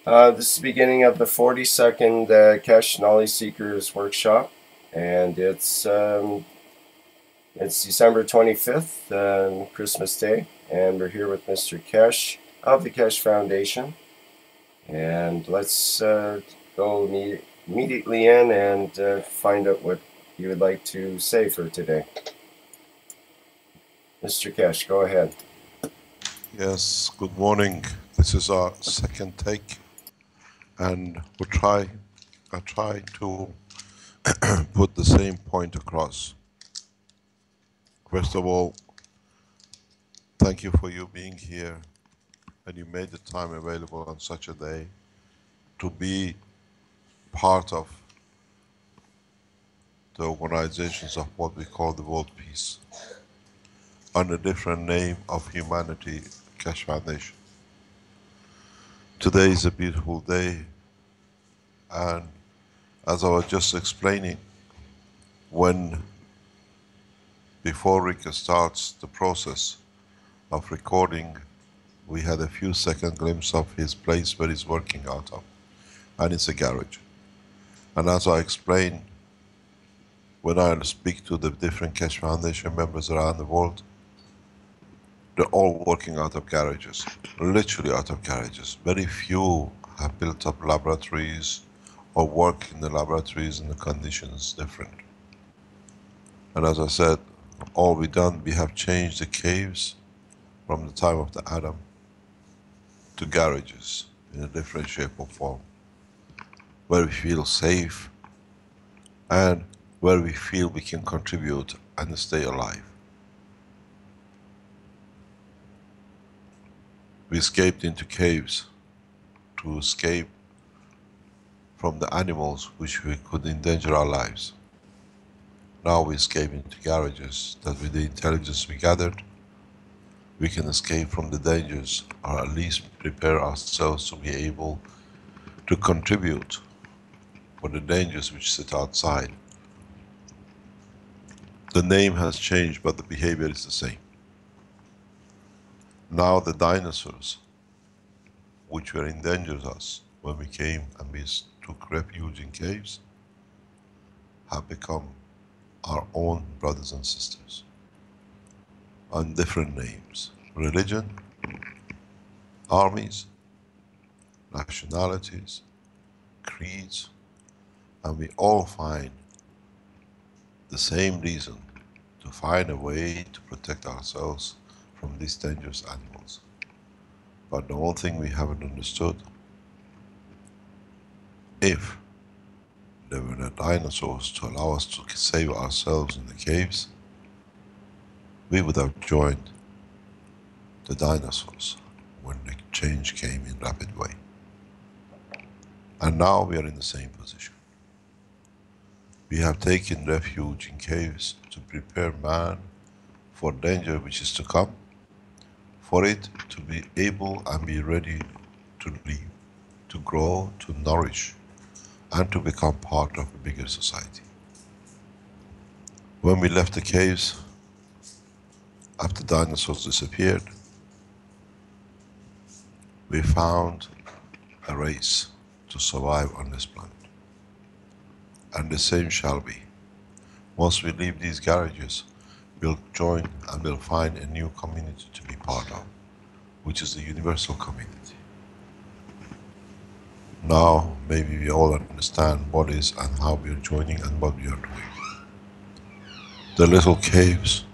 This is the beginning of the 42nd Keshe Knowledge Seekers workshop, and it's December 25th, Christmas Day, and we're here with Mr. Keshe of the Keshe Foundation. And let's go immediately in and find out what you would like to say for today. Mr. Keshe, go ahead. Yes, good morning. This is our second take, and I try to put the same point across. First of all, thank you for you being here, and you made the time available on such a day to be part of the organizations of what we call the World Peace, under a different name of Humanity Keshe Foundation. Today is a beautiful day, and as I was just explaining, before Rick starts the process of recording, we had a few second glimpse of his place where he's working out of, and it's a garage. And as I explained, when I speak to the different Keshe Foundation members around the world, they're all working out of garages, literally out of garages. Very few have built up laboratories or work in the laboratories, and the conditions different. And as I said, all we done, we have changed the caves from the time of the Adam to garages in a different shape or form, where we feel safe and where we feel we can contribute and stay alive. We escaped into caves to escape from the animals which we could endanger our lives. Now we escape into garages that with the intelligence we gathered, we can escape from the dangers, or at least prepare ourselves to be able to contribute for the dangers which sit outside. The name has changed, but the behavior is the same. Now the dinosaurs, which were endangered us when we came and we took refuge in caves, have become our own brothers and sisters, on different names: religion, armies, nationalities, creeds, and we all find the same reason to find a way to protect ourselves from these dangerous animals. But the one thing we haven't understood, if there were no dinosaurs to allow us to save ourselves in the caves, we would have joined the dinosaurs when the change came in rapid way. And now we are in the same position. We have taken refuge in caves to prepare man for danger which is to come, for it to be able and be ready to live, to grow, to nourish, and to become part of a bigger society. When we left the caves, after dinosaurs disappeared, we found a race to survive on this planet. And the same shall be. Once we leave these garages, we'll join and we'll find a new community to be part of, which is the universal community. Now, maybe we all understand what is and how we are joining and what we are doing. The little caves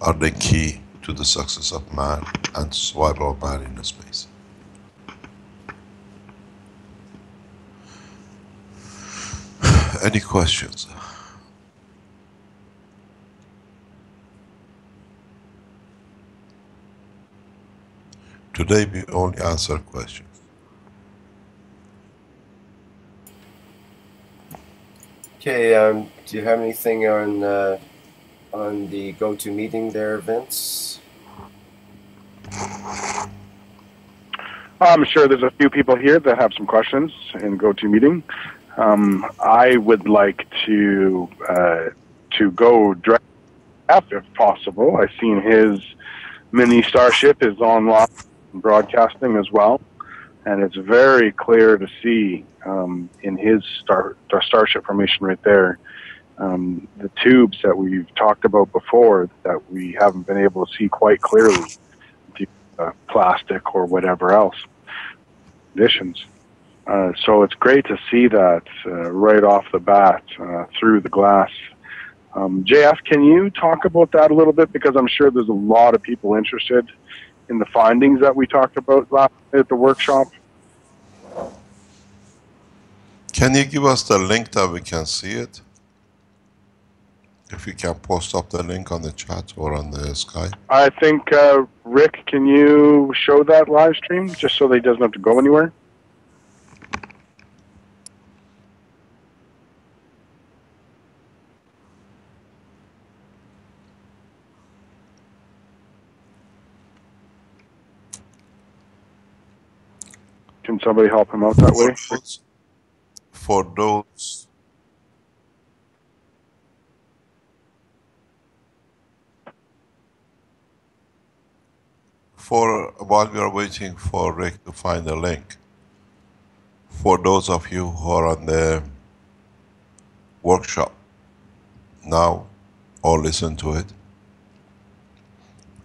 are the key to the success of man and survival of man in the space. Any questions? Today we only answer questions. Okay, do you have anything on the GoToMeeting there, Vince? I'm sure there's a few people here that have some questions in GoToMeeting. I would like to go direct if possible. I've seen his mini Starship is online broadcasting as well, and it's very clear to see in his Starship formation right there, the tubes that we've talked about before that we haven't been able to see quite clearly, due to plastic or whatever else conditions. So it's great to see that right off the bat through the glass. JF, can you talk about that a little bit? Because I'm sure there's a lot of people interested in the findings that we talked about last night at the workshop. Can you give us the link that we can see it? If you can post up the link on the chat or on the Skype. I think, Rick, can you show that live stream just so that he doesn't have to go anywhere? Can somebody help him out that way? For those while we are waiting for Rick to find the link, for those of you who are on the workshop now or listen to it,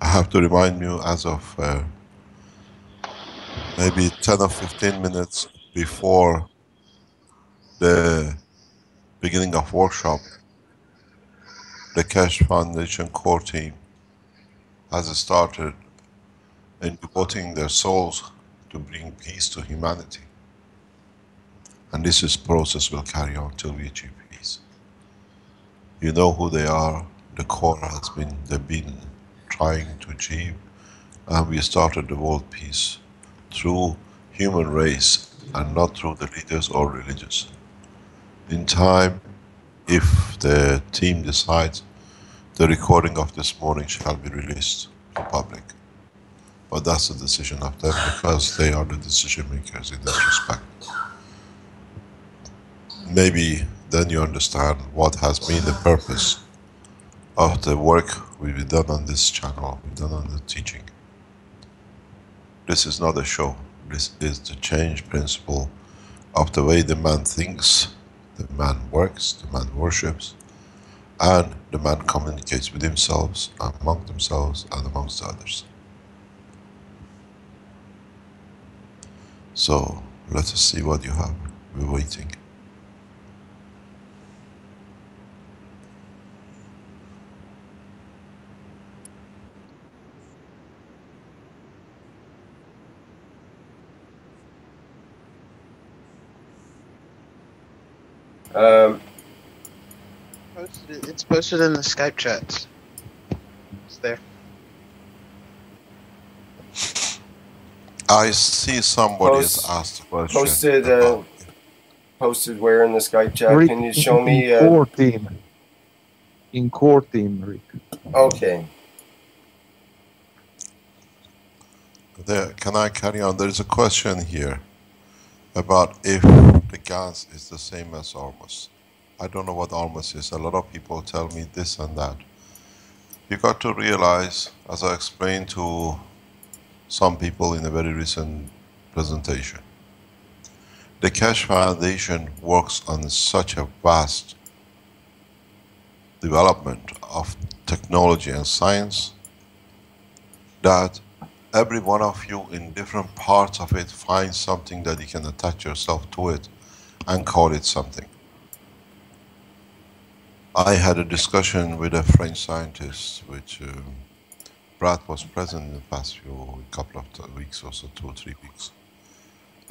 I have to remind you as of maybe 10 or 15 minutes before the beginning of workshop, the Keshe Foundation core team has started in devoting their souls to bring peace to humanity. And this process will carry on till we achieve peace. You know who they are. The core they've been trying to achieve, and we started the world peace through human race and not through the leaders or religious. In time, if the team decides, the recording of this morning shall be released to public. But that's the decision of them, because they are the decision makers in that respect. Maybe then you understand what has been the purpose of the work we've done on this channel, we've done on the teaching. This is not a show. This is the change principle of the way the man thinks, the man works, the man worships, and the man communicates with himself, among themselves, and amongst others. So, let us see what you have. We're waiting. It's posted in the Skype chat. It's there. I see somebody has asked a question. Posted where in the Skype chat? Rick, can you show me? Core team. In core team, Rick. Okay. Can I carry on? There is a question here about if the Gans is the same as Ormus. I don't know what Ormus is. A lot of people tell me this and that. You got to realize, as I explained to some people in a very recent presentation, the Keshe Foundation works on such a vast development of technology and science that every one of you in different parts of it finds something that you can attach yourself to it and call it something. I had a discussion with a French scientist, which Brad was present in the past couple of weeks or so, 2 or 3 weeks.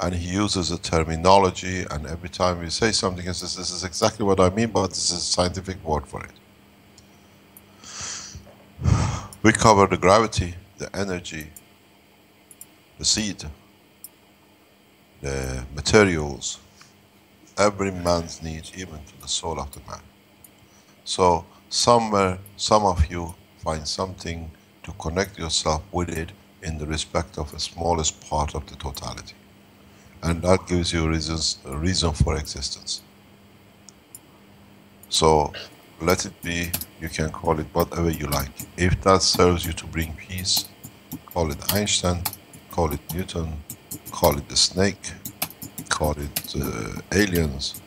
And he uses a terminology, and every time we say something, he says, this is exactly what I mean, but this is a scientific word for it. We cover the gravity, the energy, the seed, the materials, every man's needs, even to the soul of the man. So somewhere, some of you find something to connect yourself with it in the respect of the smallest part of the totality. And that gives you a reason for existence. So let it be, you can call it whatever you like. If that serves you to bring peace, call it Einstein, call it Newton, call it the snake, call it aliens.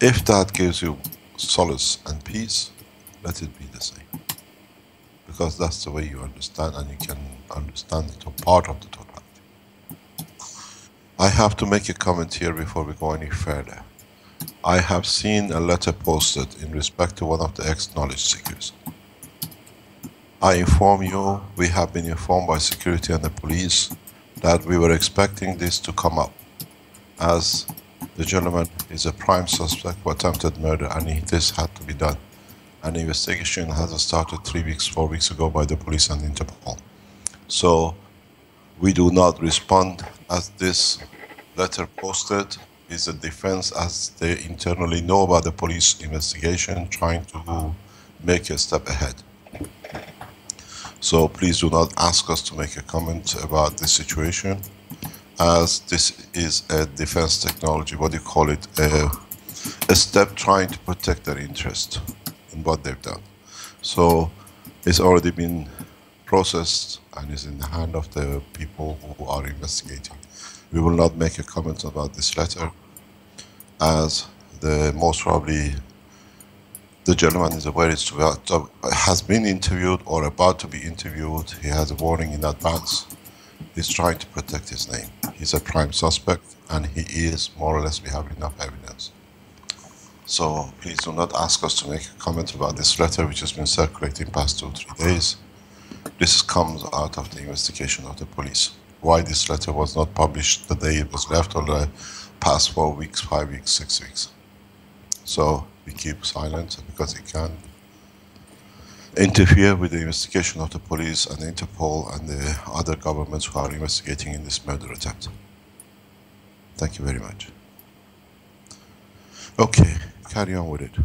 If that gives you solace and peace, let it be the same. Because that's the way you understand, and you can understand the part of the totality. I have to make a comment here before we go any further. I have seen a letter posted in respect to one of the ex-knowledge seekers. I inform you, we have been informed by security and the police that we were expecting this to come up, as the gentleman is a prime suspect for attempted murder, and this had to be done. An investigation has started 3 weeks, 4 weeks ago by the police and Interpol. So we do not respond as this letter posted is a defense, as they internally know about the police investigation, trying to make a step ahead. So please do not ask us to make a comment about this situation, as this is a defense technology, what do you call it, a step trying to protect their interest in what they've done. So it's already been processed and is in the hand of the people who are investigating. We will not make a comment about this letter, as the most probably the gentleman is aware has been interviewed or about to be interviewed. He has a warning in advance. He's trying to protect his name. He's a prime suspect, and he is, more or less, we have enough evidence. So please do not ask us to make a comment about this letter, which has been circulating past 2 or 3 days. This comes out of the investigation of the police. Why this letter was not published the day it was left, or the past 4 weeks, 5 weeks, 6 weeks. So we keep silent because it can interfere with the investigation of the police and Interpol and the other governments who are investigating in this murder attempt. Thank you very much. Okay, carry on with it.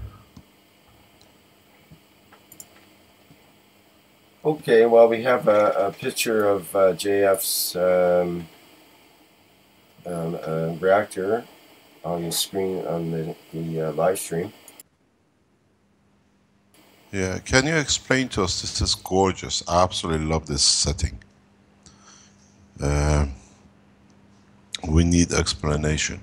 Okay, well, we have a picture of JF's reactor on the screen on the live stream. Yeah, can you explain to us? This is gorgeous. I absolutely love this setting. We need explanation.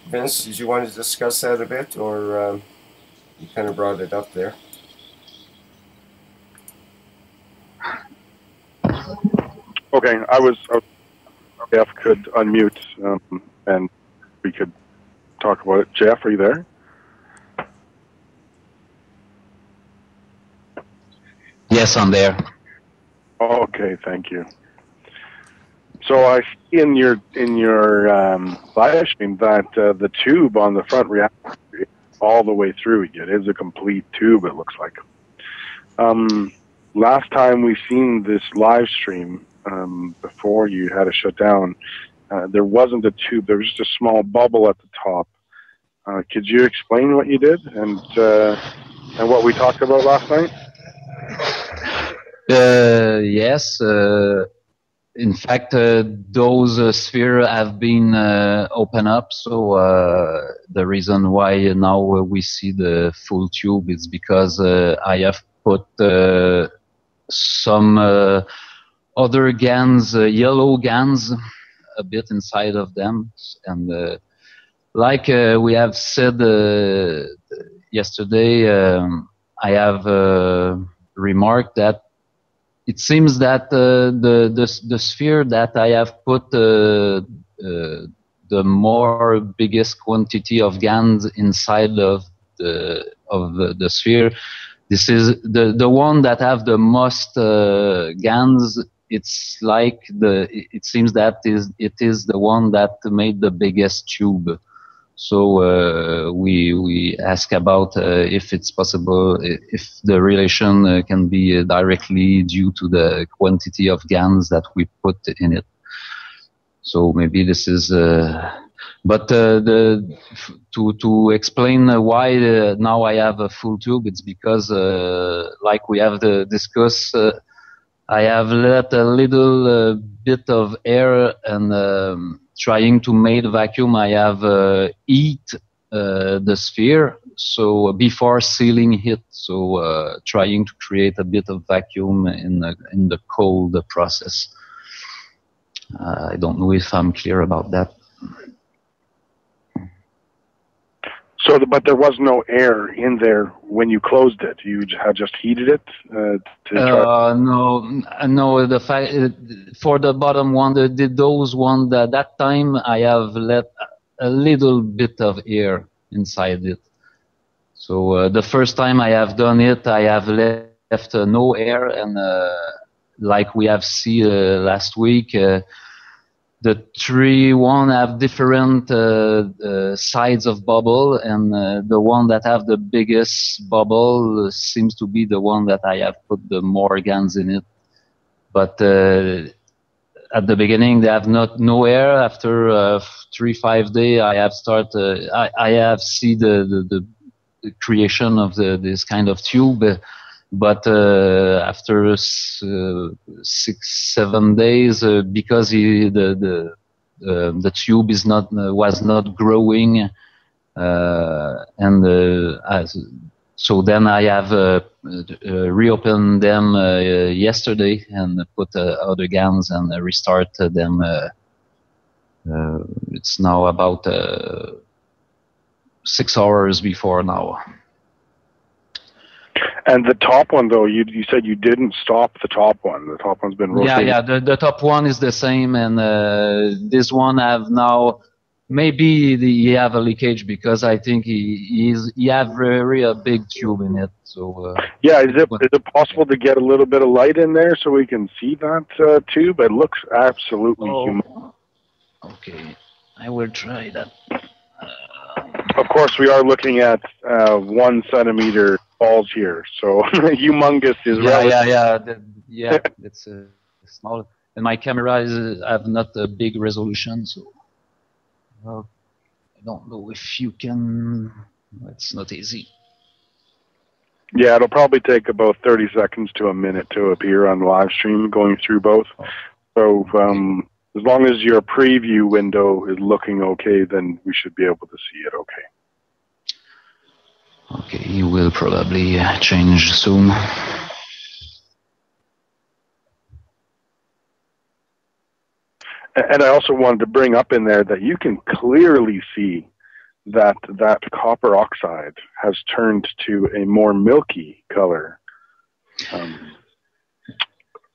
Vince, did you want to discuss that a bit, or you kind of brought it up there? Okay, Jeff could unmute and we could talk about it. Jeff, are you there? Yes, I'm there. Okay, thank you. So I see in your live stream that the tube on the front reactor is all the way through. It is a complete tube, it looks like. Last time we seen this live stream, before you had to shut down, there wasn't a tube. There was just a small bubble at the top. Could you explain what you did and what we talked about last night? Yes. In fact, those spheres have been opened up. So the reason why now we see the full tube is because I have put some other GANs, yellow GANs, a bit inside of them. And like we have said yesterday, I have remarked that it seems that the sphere that I have put the more biggest quantity of GANs inside of the sphere, this is the one that have the most GANs. It's like it seems that it is the one that made the biggest tube. So we ask about if it's possible, if the relation can be directly due to the quantity of GANs that we put in it. So maybe this is, but to explain why now I have a full tube, it's because like we have discussed, I have let a little bit of air and trying to make vacuum. I have heat the sphere, so before sealing it, so trying to create a bit of vacuum in the cold process. I don't know if I'm clear about that. So, but there was no air in there when you closed it. You had just heated it to try. No. The fact for the bottom one, those one that time I have let a little bit of air inside it. So the first time I have done it, I have left no air, and like we have seen last week. The three one have different sides of bubble, and the one that have the biggest bubble seems to be the one that I have put the more GANs in it. But at the beginning they have no air. After 3-5 days, I have I have see the creation of this kind of tube. But after 6-7 days, because the tube was not growing, so then I have reopened them yesterday and put other GANs and restart them. It's now about 6 hours before now. And the top one, though, you said you didn't stop the top one. The top one's been rotating. Yeah. The top one is the same, and this one have now maybe he have a leakage because I think he have very a big tube in it. So yeah, is it possible to get a little bit of light in there so we can see that tube? It looks absolutely humongous. Okay, I will try that. Of course, we are looking at 1 centimeter balls here, so humongous is yeah. It's small, and my camera have not a big resolution, so I don't know if you can. It's not easy. Yeah, it'll probably take about 30 seconds to a minute to appear on the live stream going through both. So as long as your preview window is looking okay, then we should be able to see it okay. Okay, you will probably change soon. And I also wanted to bring up in there that you can clearly see that copper oxide has turned to a more milky color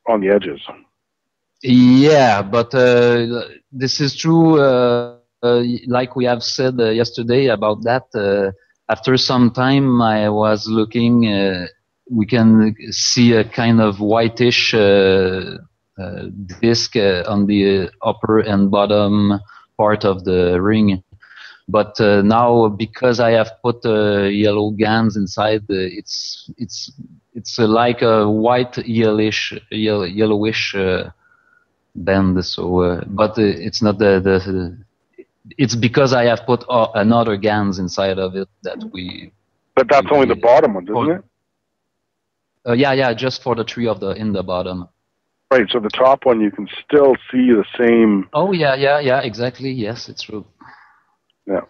on the edges. Yeah, but this is true. Like we have said yesterday about that. After some time, I was looking. We can see a kind of whitish disc on the upper and bottom part of the ring. But now, because I have put yellow GANs inside, it's like a white yellowish band. So, but it's not it's because I have put another GANs inside of it that we. But that's only the bottom one, isn't it? Yeah, just for the three in the bottom. Right. So the top one, you can still see the same. Oh yeah, exactly. Yes, it's true. Yeah.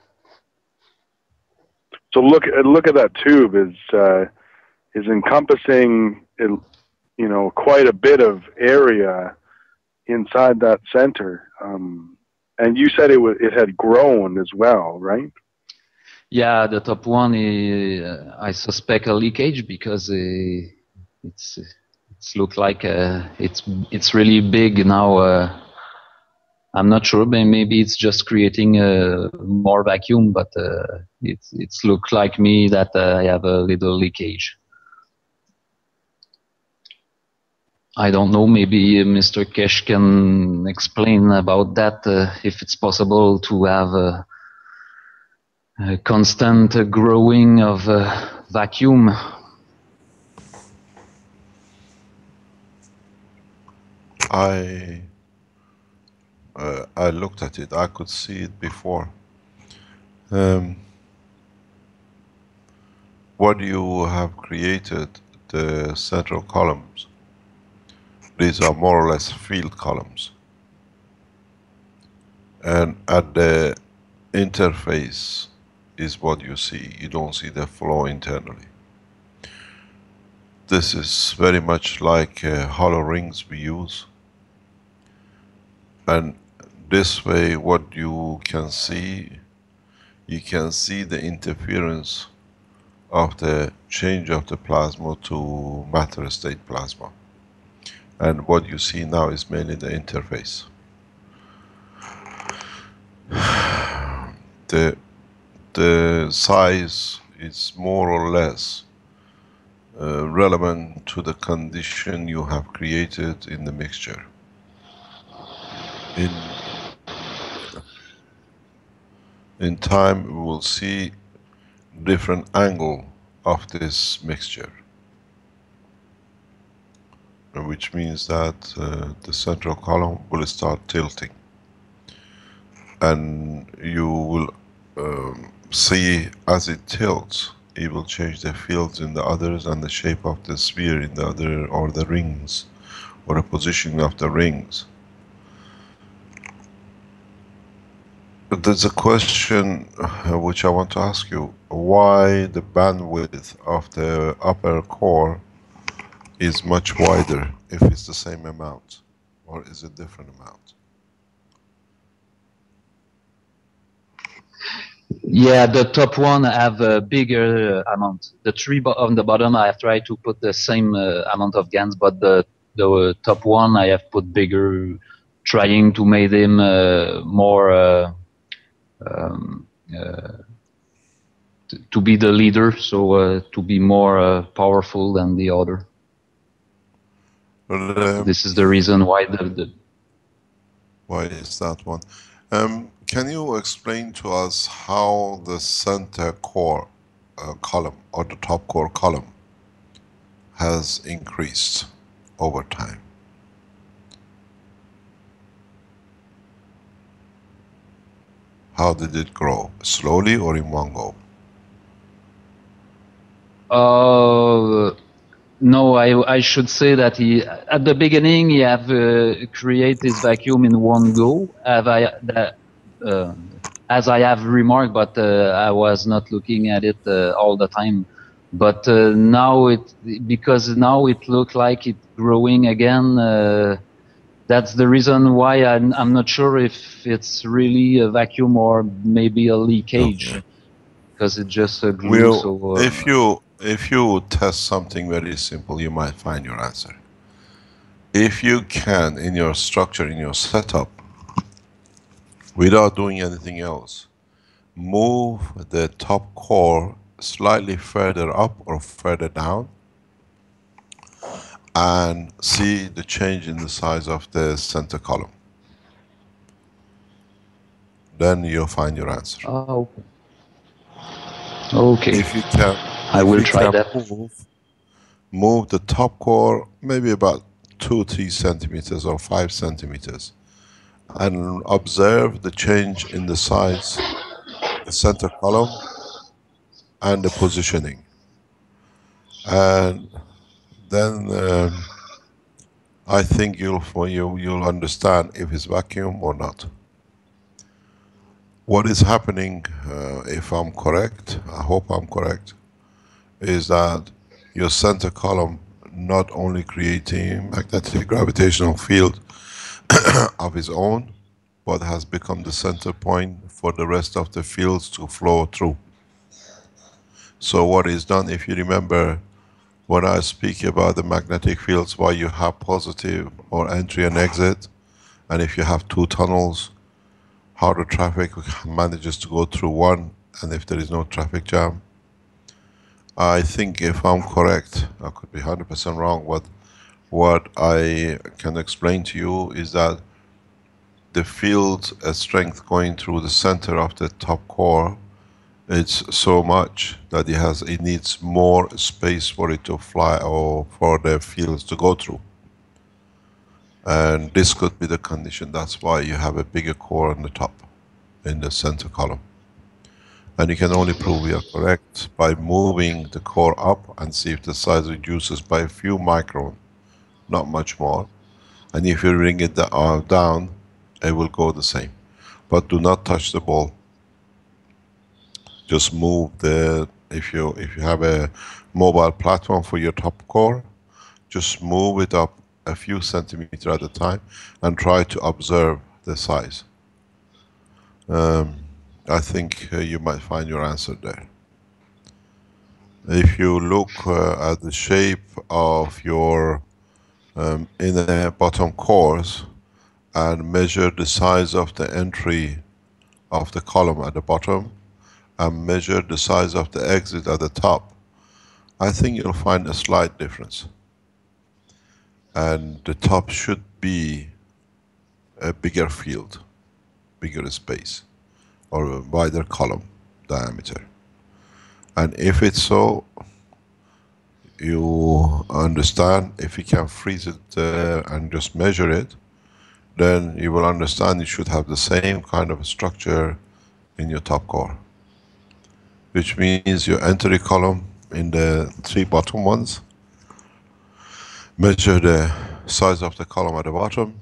So look at that tube is encompassing quite a bit of area inside that center. And you said it had grown as well, right? Yeah, the top one, I suspect a leakage because it's looked like it's really big now. I'm not sure, but maybe it's just creating more vacuum, but it's looked like me that I have a little leakage. I don't know, maybe Mr. Keshe can explain about that, if it's possible to have a constant growing of vacuum. I looked at it. I could see it before. What you have created, the central columns, these are more or less field columns. And at the interface is what you see. You don't see the flow internally. This is very much like hollow rings we use. And this way, what you can see the interference of the change of the plasma to matter state plasma. And what you see now is mainly the interface. The size is more or less relevant to the condition you have created in the mixture. In time we will see different angle of this mixture, which means that the central column will start tilting, and you will see as it tilts, it will change the fields in the others and the shape of the sphere in the other, or the rings, or the positioning of the rings. But there's a question which I want to ask you. Why the bandwidth of the upper core is much wider if it's the same amount, or is it different amount? Yeah, the top one have a bigger amount. The three on the bottom, I have tried to put the same amount of GANs, but the top one I have put bigger, trying to make them more to be the leader, so to be more powerful than the other. Well, this is the reason why why is that one? Can you explain to us how the center core column, or the top core column, has increased over time? How did it grow? Slowly or in one go? No, I should say that at the beginning he have created this vacuum in one go. As I have remarked, but I was not looking at it all the time. But now because now it looks like it's growing again. That's the reason why I'm not sure if it's really a vacuum or maybe a leakage, Okay. because it just grew. So if you test something very simple, you might find your answer. If you can, in your structure, in your setup, without doing anything else, move the top core slightly further up or further down, and see the change in the size of the center column, then you'll find your answer. Oh, okay. If you can, I will try that. Move the top core maybe about 2-3 centimeters or 5 centimeters, and observe the change in the size, the center column, and the positioning, and then I think you'll understand if it's vacuum or not. What is happening, if I'm correct, I hope I'm correct, is that your center column not only creating magnetic gravitational field of its own, but has become the center point for the rest of the fields to flow through. So what is done, if you remember, when I speak about the magnetic fields, why you have positive or entry and exit, and if you have two tunnels, how the traffic manages to go through one, and if there is no traffic jam. I think if I'm correct, I could be 100% wrong, but what I can explain to you is that the field strength going through the center of the top core, it's so much that it needs more space for it to fly, or for the fields to go through. And this could be the condition. That's why you have a bigger core on the top, in the center column. And you can only prove we are correct by moving the core up and see if the size reduces by a few micron, not much more. And if you bring it down, it will go the same. But do not touch the ball. Just move the, if you have a mobile platform for your top core, just move it up a few centimeters at a time and try to observe the size. I think you might find your answer there. If you look at the shape of your inner bottom cores and measure the size of the entry of the column at the bottom and measure the size of the exit at the top, I think you'll find a slight difference. And the top should be a bigger field, bigger space, or a wider column diameter. And if it's so, you understand, if you can freeze it and just measure it, then you will understand you should have the same kind of structure in your top core. Which means your entry column in the 3 bottom ones, measure the size of the column at the bottom,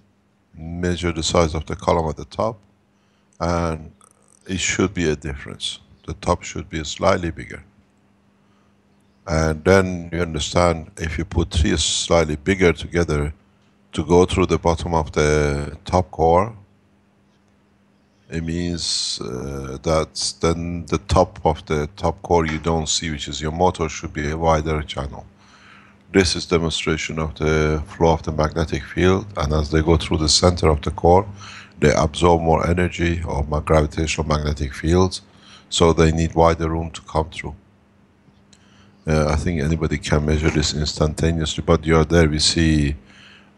measure the size of the column at the top, and it should be a difference. The top should be slightly bigger. And then you understand, if you put 3 slightly bigger together to go through the bottom of the top core, it means that then the top of the top core you don't see, which is your motor, should be a wider channel. This is demonstration of the flow of the magnetic field, and as they go through the center of the core, they absorb more energy of my gravitational magnetic fields, so they need wider room to come through. I think anybody can measure this instantaneously, but you are there, we see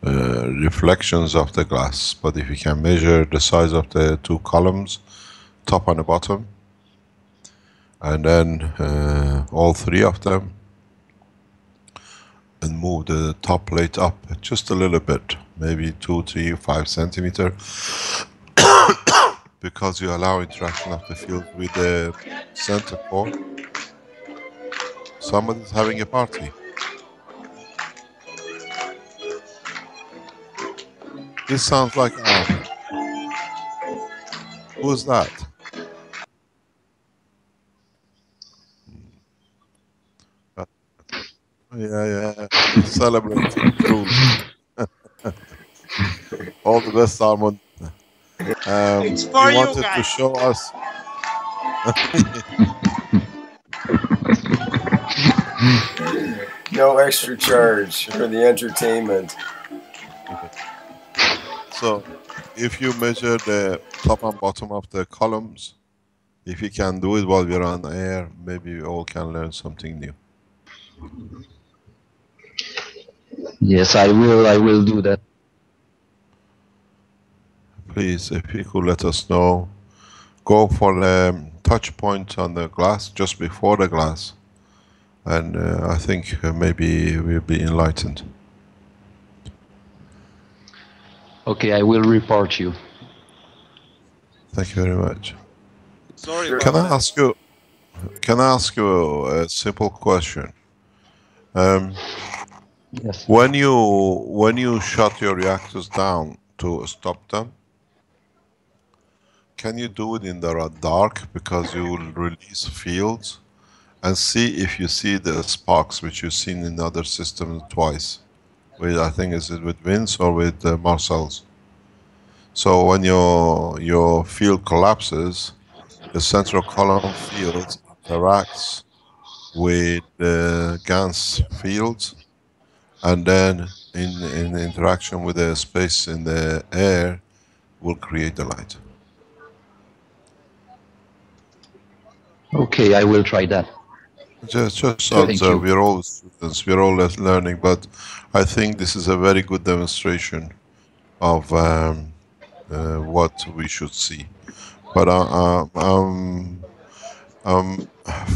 reflections of the glass. But if you can measure the size of the 2 columns, top and the bottom, and then all 3 of them, and move the top plate up just a little bit, maybe 2, 3, 5 centimeters, because you allow interaction of the field with the center core. Somebody's having a party. This sounds like Armin. Who's that? Yeah, celebrating, truly. All the best, Armin. It's for you wanted guys. to show us. No extra charge for the entertainment. So, if you measure the top and bottom of the columns, if you can do it while we're on air, maybe we all can learn something new. Yes, I will do that. Please, if you could let us know. Go for the touch point on the glass, just before the glass. And I think maybe we'll be enlightened. Okay, I will report you. Thank you very much. Sorry. Can I ask you a simple question? Yes. When you shut your reactors down to stop them, can you do it in the dark, because you will release fields, and see if you see the sparks which you've seen in other systems twice? With, I think, is it with Vince or with Marcel's? So when your field collapses, the central column field interacts with the Gans fields, and then in interaction with the space in the air will create the light. Okay, I will try that. Just Thank observe. you. We're all students. We're all learning, but I think this is a very good demonstration of what we should see. But I'm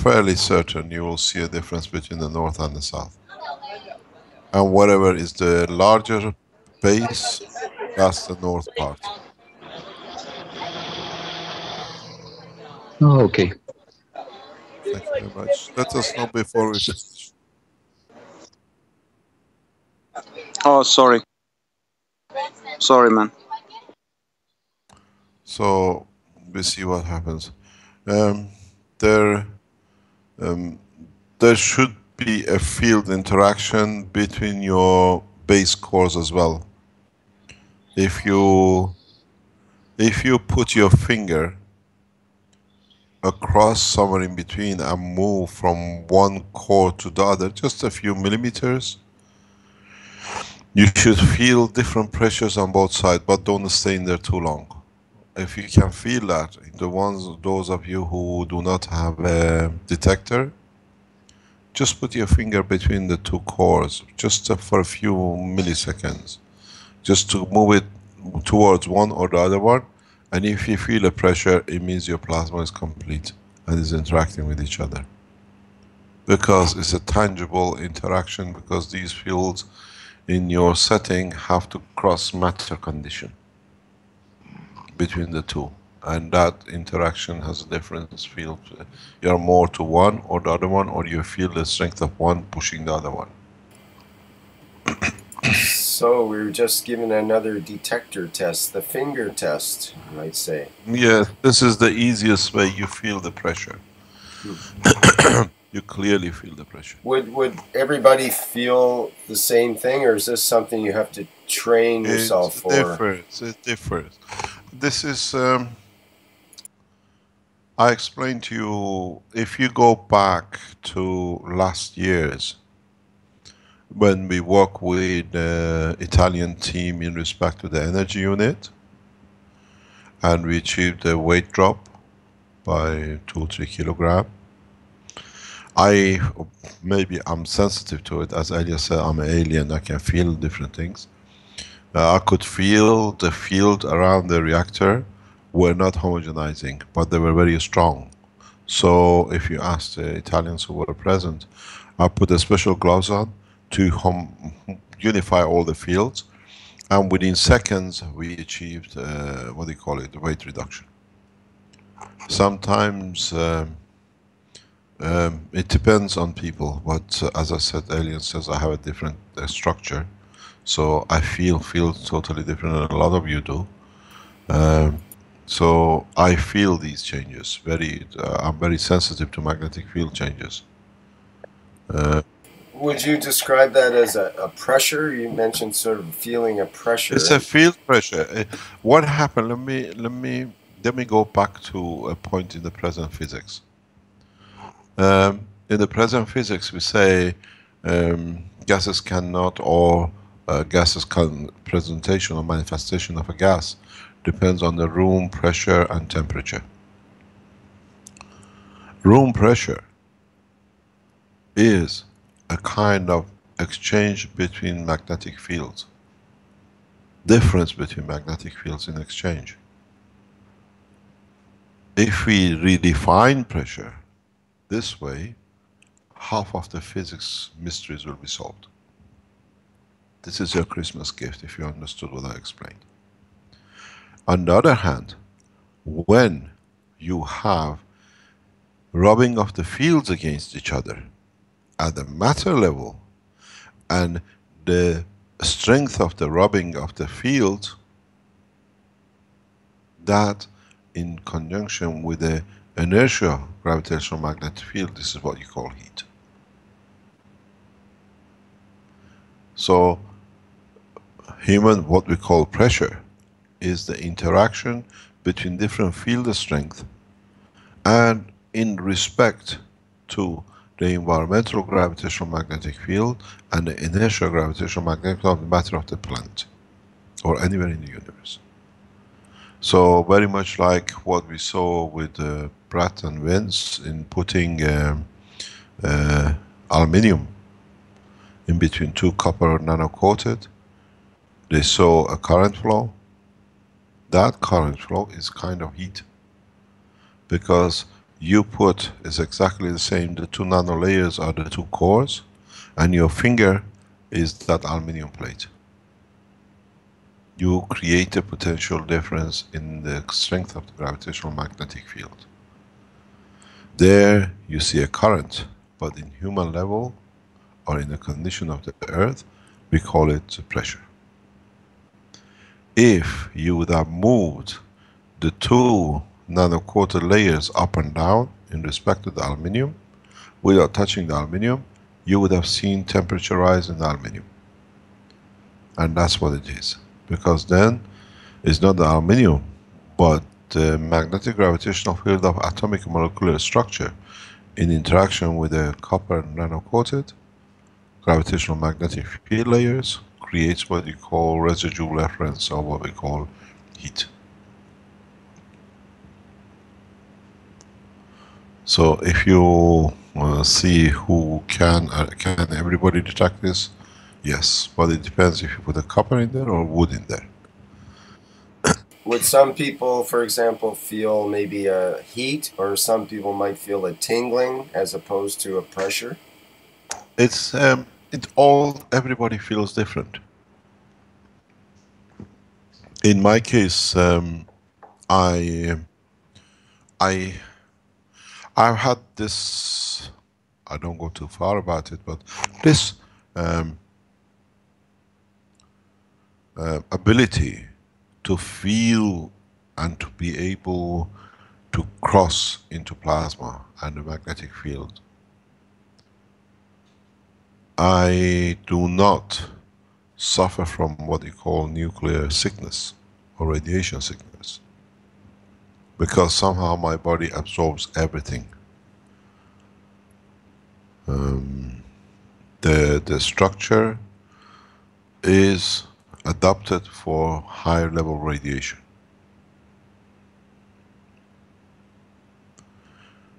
fairly certain you will see a difference between the north and the south. And whatever is the larger base, that's the north part. Oh, okay. Thank you very much. Let us know before we finish. Oh, sorry. Sorry, man. So we see what happens. there there should be a field interaction between your base cores as well. If you put your finger across somewhere in between and move from one core to the other, just a few millimeters, you should feel different pressures on both sides, but don't stay in there too long. If you can feel that, those of you who do not have a detector, just put your finger between the two cores, just for a few milliseconds, just to move it towards one or the other one. And if you feel a pressure, it means your plasma is complete and is interacting with each other. Because it's a tangible interaction, because these fields in your setting have to cross matter condition between the two. And that interaction has a difference field. You're more to one or the other one, or you feel the strength of one pushing the other one. So we were just given another detector test, the finger test, you might say. Yeah, this is the easiest way. You feel the pressure. You clearly feel the pressure. Would everybody feel the same thing, or is this something you have to train yourself for? It differs. This is, I explained to you, if you go back to last year's, when we work with the Italian team in respect to the energy unit, and we achieved a weight drop by 2-3 kilograms. Maybe I'm sensitive to it, as Elias said, I'm an alien, I can feel different things. I could feel the field around the reactor were not homogenizing, but they were very strong. So if you ask the Italians who were present, I put a special gloves on to unify all the fields, and within seconds we achieved what do you call it, weight reduction. Sometimes it depends on people, but as I said, Alien says I have a different structure, so I feel totally different than a lot of you do. So I feel these changes. I'm very sensitive to magnetic field changes. Would you describe that as a pressure? You mentioned sort of feeling a pressure. It's a field pressure. What happened? Let me go back to a point in the present physics. In the present physics, we say gases cannot, or presentation or manifestation of a gas depends on the room pressure and temperature. Room pressure is a kind of exchange between magnetic fields. Difference between magnetic fields in exchange. If we redefine pressure this way, half of the physics mysteries will be solved. This is your Christmas gift, if you understood what I explained. On the other hand, when you have rubbing of the fields against each other at the matter level, and the strength of the rubbing of the field, that in conjunction with the inertia gravitational magnetic field, this is what you call heat. So what we call pressure is the interaction between different field strength, and in respect to the environmental gravitational magnetic field and the inertial gravitational magnetic field of the matter of the planet or anywhere in the universe. So very much like what we saw with Pratt and Vince in putting aluminium in between two copper nano-coated, they saw a current flow. That current flow is kind of heat, because you put is exactly the same, the two nano layers are the two cores, and your finger is that aluminum plate. You create a potential difference in the strength of the gravitational magnetic field. There you see a current, but in human level, or in the condition of the earth, we call it pressure. If you would have moved the two nano-coated layers up and down, in respect to the aluminium, without touching the aluminium, you would have seen temperature rise in the aluminium. And that's what it is. Because then it's not the aluminium, but the magnetic gravitational field of atomic molecular structure in interaction with the copper nano-coated gravitational magnetic field layers creates what you call residual reference, or what we call heat. So if you see who can everybody detect this? Yes, but it depends if you put a copper in there or wood in there. Would some people, for example, feel maybe a heat, or some people might feel a tingling as opposed to a pressure? It's everybody feels different. In my case, I've had this. I don't go too far about it, but this ability to feel and to be able to cross into plasma and the magnetic field. I do not suffer from what you call nuclear sickness or radiation sickness, because somehow my body absorbs everything. The structure is adapted for higher level radiation.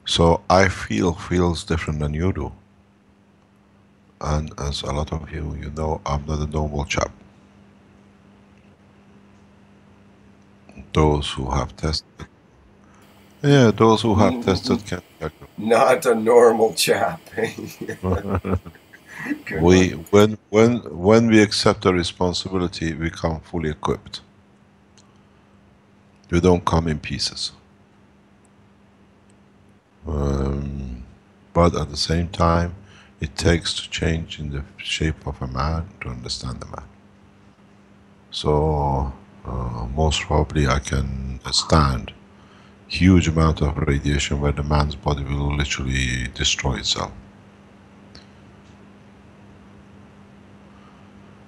So I feels different than you do. And as a lot of you know, I'm not a normal chap. Those who have tested. Yeah, those who have tested can tell you. Not a normal chap. When we accept the responsibility, we come fully equipped. We don't come in pieces. But at the same time, it takes to change in the shape of a man to understand the man. So most probably I can stand huge amount of radiation where the man's body will literally destroy itself.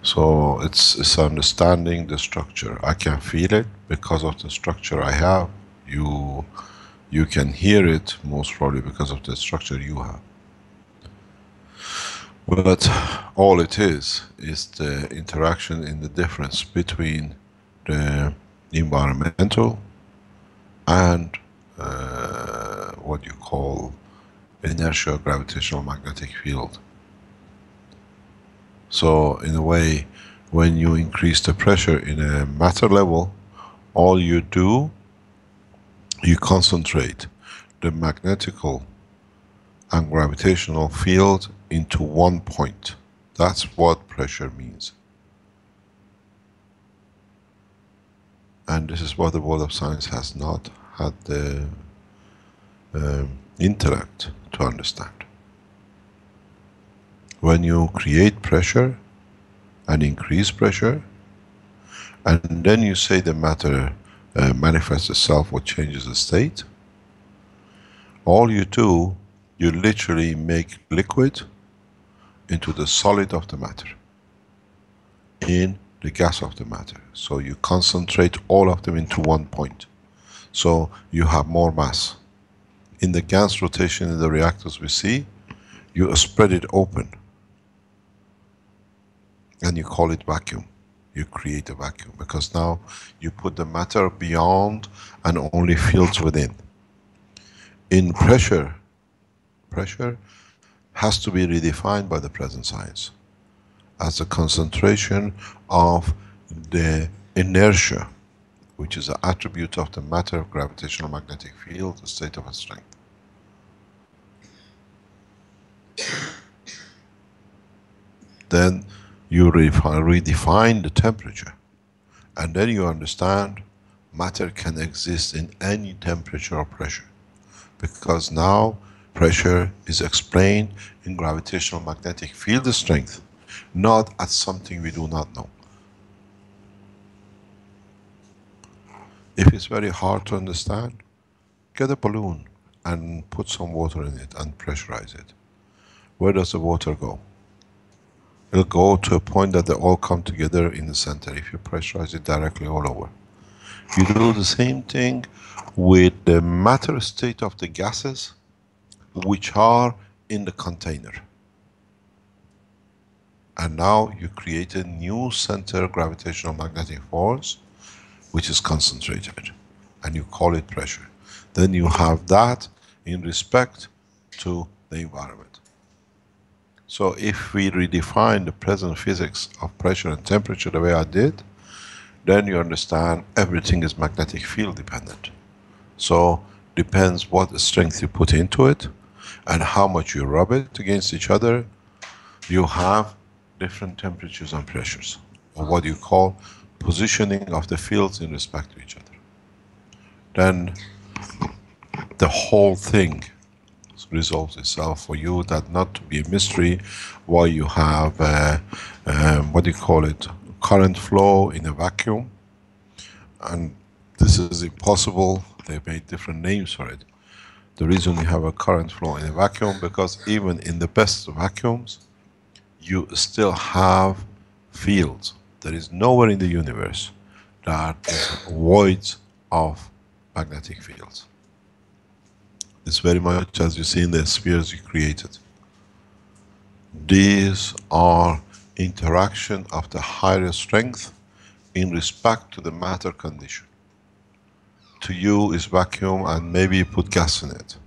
So it's understanding the structure. I can feel it because of the structure I have. You can hear it most probably because of the structure you have. But all it is the interaction in the difference between the environmental and what you call inertial gravitational magnetic field. So in a way, when you increase the pressure in a matter level, all you do, you concentrate the magnetical and gravitational field into one point. That's what pressure means. And this is what the world of science has not had the intellect to understand. When you create pressure and increase pressure, and then you say the matter manifests itself or changes the state, all you do, you literally make liquid into the solid of the matter, in the gas of the matter. So you concentrate all of them into one point. So you have more mass. In the Gans rotation in the reactors we see, you spread it open. And you call it vacuum. You create a vacuum, because now you put the matter beyond and only fields within. In pressure has to be redefined by the present science as a concentration of the inertia, which is an attribute of the matter of gravitational magnetic field, the state of strength. Then you redefine the temperature, and then you understand matter can exist in any temperature or pressure, because now pressure is explained in gravitational magnetic field strength, not as something we do not know. If it's very hard to understand, get a balloon, and put some water in it and pressurize it, where does the water go? It'll go to a point that they all come together in the center if you pressurize it directly all over. You do the same thing with the matter state of the gases which are in the container. And now you create a new center gravitational magnetic force which is concentrated, and you call it pressure. Then you have that in respect to the environment. So if we redefine the present physics of pressure and temperature the way I did, then you understand everything is magnetic field dependent. So depends what strength you put into it and how much you rub it against each other, you have different temperatures and pressures, or what you call positioning of the fields in respect to each other. Then the whole thing resolves itself for you, that not to be a mystery why you have what do you call it, current flow in a vacuum. And this is impossible. They made different names for it. The reason you have a current flow in a vacuum, because even in the best vacuums you still have fields. There is nowhere in the universe that is void of magnetic fields. It's very much as you see in the spheres you created. These are interaction of the higher strength in respect to the matter condition. To you is vacuum and maybe you put gas in it.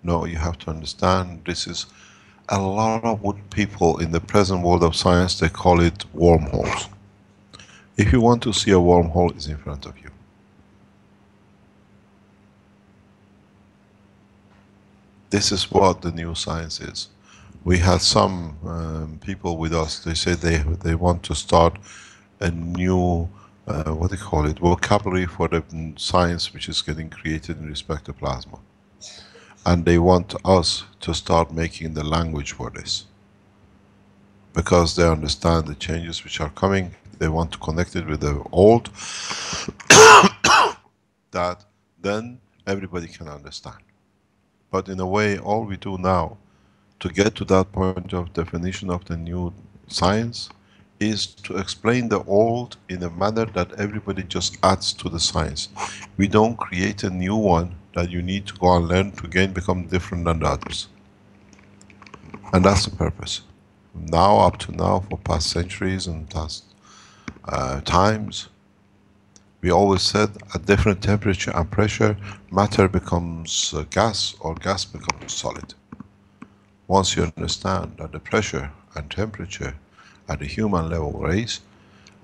No, you have to understand this is a lot of what people in the present world of science, they call it wormholes. If you want to see a wormhole, it's in front of you. This is what the new science is. We had some people with us, they said they want to start a new, what do you call it, vocabulary for the science which is getting created in respect to plasma. And they want us to start making the language for this. Because they understand the changes which are coming, they want to connect it with the old, that then everybody can understand. But in a way, all we do now to get to that point of definition of the new science is to explain the old in a manner that everybody just adds to the science. We don't create a new one that you need to go and learn to again become different than the others. And that's the purpose. Now, up to now, for past centuries and past times, we always said at different temperature and pressure, matter becomes gas or gas becomes solid. Once you understand that the pressure and temperature at the human level race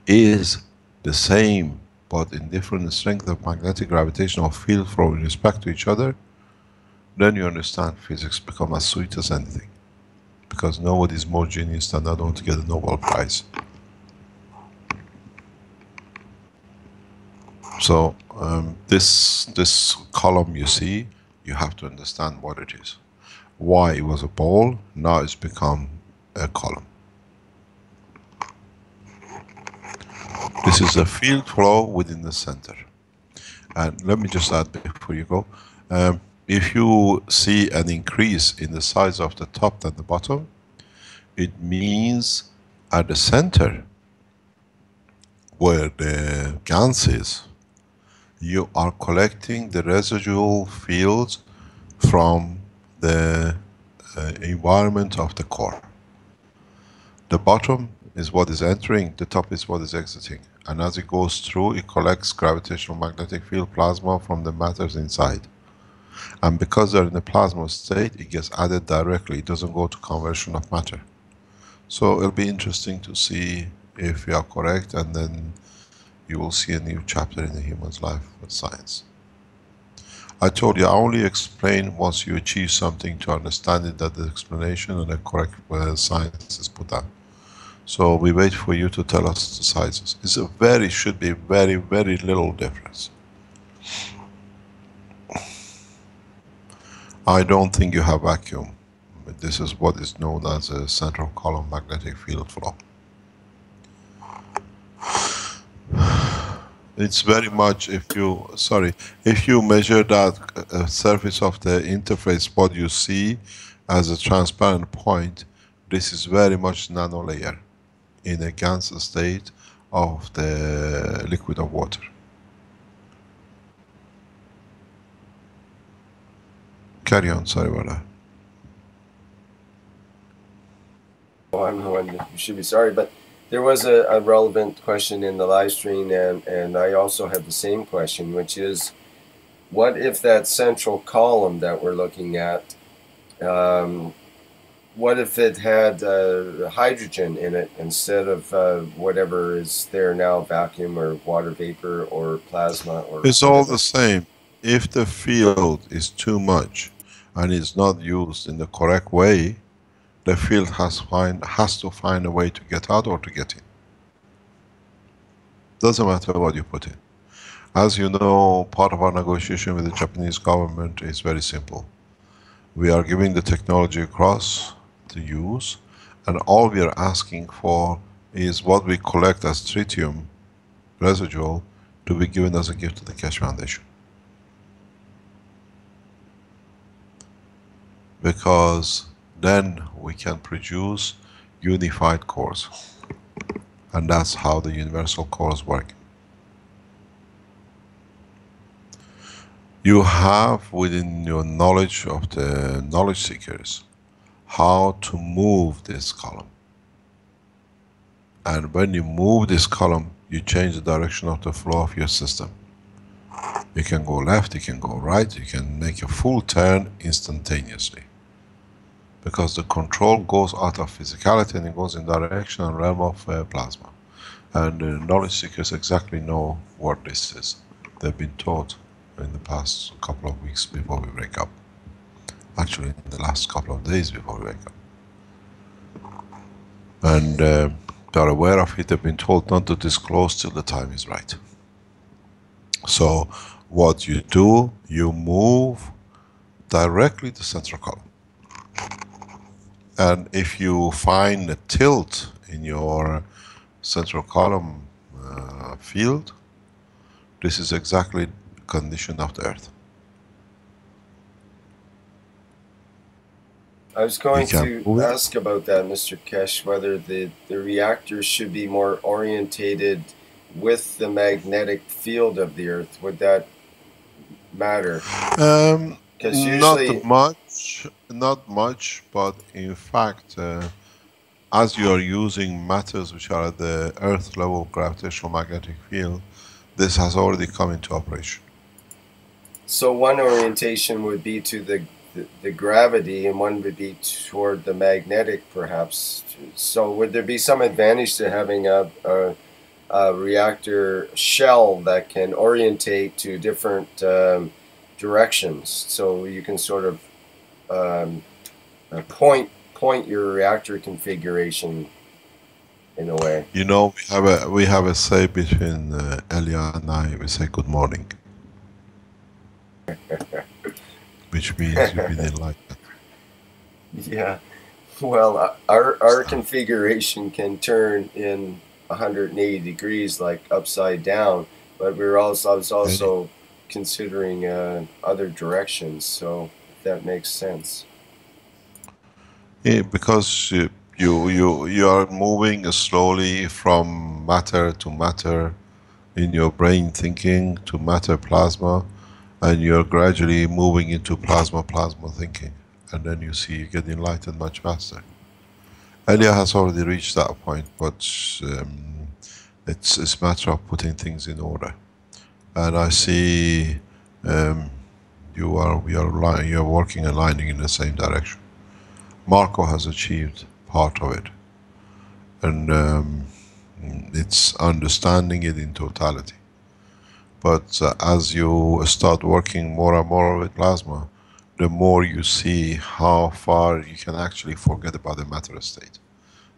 is the same, but in different strength of magnetic gravitational field flow in respect to each other, then you understand physics become as sweet as anything. Because nobody is more genius than that one to get a Nobel Prize. So this column you see, you have to understand what it is. Why it was a ball, now it's become a column. This is a field flow within the center. And let me just add before you go, if you see an increase in the size of the top than the bottom, it means at the center, where the Gans is, you are collecting the residual fields from the environment of the core. The bottom is what is entering, the top is what is exiting. And as it goes through, it collects gravitational magnetic field plasma from the matters inside. And because they're in the plasma state, it gets added directly, it doesn't go to conversion of matter. So it'll be interesting to see if we are correct, and then you will see a new chapter in the human's life with science. I told you I only explain once you achieve something to understand it, that the explanation and the correct science is put down. So we wait for you to tell us the sizes. It's a very, should be very, very little difference. I don't think you have vacuum. This is what is known as a central column magnetic field flow. It's very much, if you measure that surface of the interface, what you see as a transparent point, this is very much nano layer in a Gans state of the liquid of water. Carry on, sorry about that. Oh, I'm the one who should be sorry, but there was a relevant question in the live stream, and I also had the same question, which is, what if that central column that we're looking at, what if it had hydrogen in it instead of whatever is there now, vacuum or water vapor or plasma or It's whatever? all the same. If the field is too much and is not used in the correct way, the field has to find a way to get out or to get in. Doesn't matter what you put in. As you know, part of our negotiation with the Japanese government is very simple. We are giving the technology across to use, and all we are asking for is what we collect as tritium residual to be given as a gift to the Keshe Foundation. Because then we can produce unified cores. And that's how the universal cores work. You have within your knowledge of the knowledge seekers how to move this column. And when you move this column, you change the direction of the flow of your system. You can go left, you can go right, you can make a full turn instantaneously. Because the control goes out of physicality and it goes in direction and realm of plasma. And the knowledge seekers exactly know what this is. They've been taught in the past couple of weeks before we wake up. Actually, in the last couple of days before we wake up. And they're aware of it, they've been told not to disclose till the time is right. So, what you do, you move directly to central column. And if you find a tilt in your central column field, this is exactly the condition of the Earth. I was going to ask about that, Mr. Keshe, whether the reactor should be more orientated with the magnetic field of the Earth. Would that matter? Usually, not much, but in fact, as you are using matters which are at the Earth level gravitational magnetic field, this has already come into operation. So one orientation would be to the gravity, and one would be toward the magnetic, perhaps. So would there be some advantage to having a reactor shell that can orientate to different directions, so you can sort of point your reactor configuration in a way? You know, we have a say between Elia and I. We say good morning, which means you've been enlightened. Yeah, well, our configuration can turn in 180 degrees, like upside down, but I was also considering other directions, so if that makes sense. Yeah, because you are moving slowly from matter to matter in your brain thinking to matter plasma, and you're gradually moving into plasma thinking, and then you see you get enlightened much faster. Elia has already reached that point, but it's a matter of putting things in order. And I see you're working and aligning in the same direction. Marco has achieved part of it, and it's understanding it in totality. But as you start working more and more with plasma, the more you see how far you can actually forget about the matter state,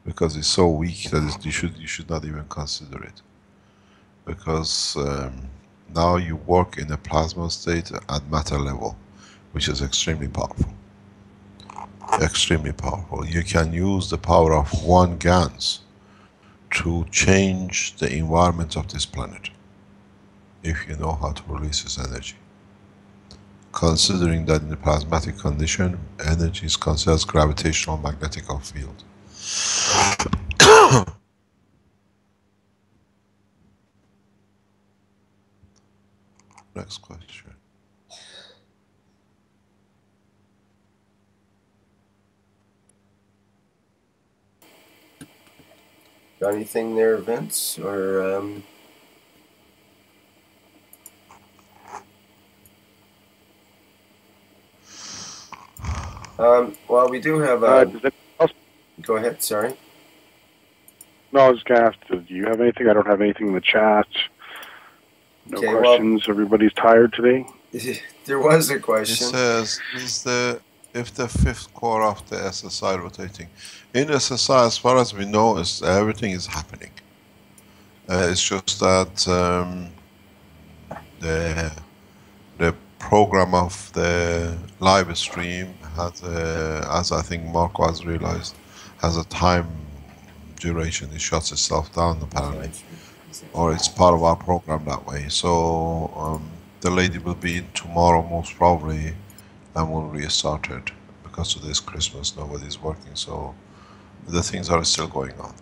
because it's so weak that you should not even consider it. Because now you work in a plasma state at matter level, which is extremely powerful. Extremely powerful. You can use the power of one Gans to change the environment of this planet. if you know how to release its energy. Considering that in the plasmatic condition, energy is considered as gravitational magnetic field. Next question. Got anything there, Vince? Or well, we do have go ahead. Sorry. No, I was going to ask, do you have anything? I don't have anything in the chat. No Okay, questions. Well, everybody's tired today. There was a question. It says, if the fifth core of the SSI rotating? In SSI, as far as we know, everything is happening. It's just that the program of the live stream has, as I think Marco has realized, has a time duration. It shuts itself down apparently, or it's part of our program that way. So the lady will be in tomorrow most probably, and we'll restart it because today's Christmas. Nobody's working, so the things are still going on.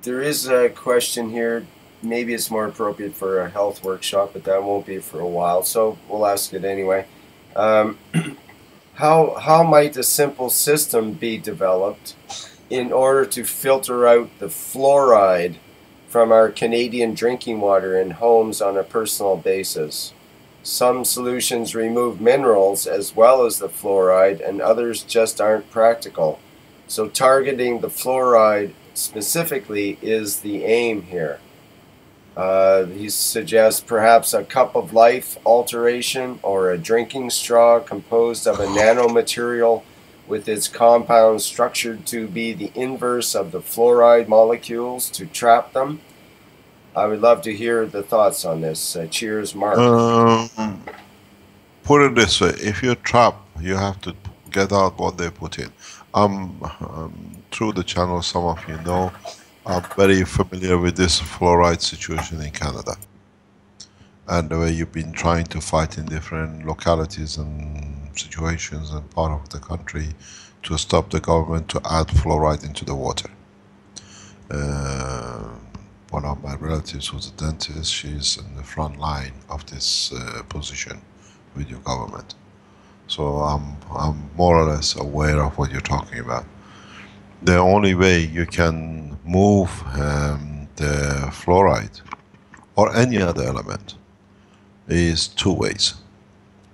There is a question here. Maybe it's more appropriate for a health workshop, but that won't be for a while, so we'll ask it anyway. How might a simple system be developed in order to filter out the fluoride from our Canadian drinking water in homes on a personal basis? Some solutions remove minerals as well as the fluoride, and others just aren't practical. So targeting the fluoride specifically is the aim here. He suggests perhaps a cup of life alteration or a drinking straw composed of a nanomaterial with its compounds structured to be the inverse of the fluoride molecules to trap them. I would love to hear the thoughts on this. Cheers, Mark. Put it this way, if you trap, you have to get out what they put in. Through the channel, some of you know, I'm very familiar with this fluoride situation in Canada. And the way you've been trying to fight in different localities and situations and part of the country to stop the government to add fluoride into the water. One of my relatives who's a dentist, she's in the front line of this position with your government. So I'm more or less aware of what you're talking about. The only way you can move the fluoride or any other element is two ways.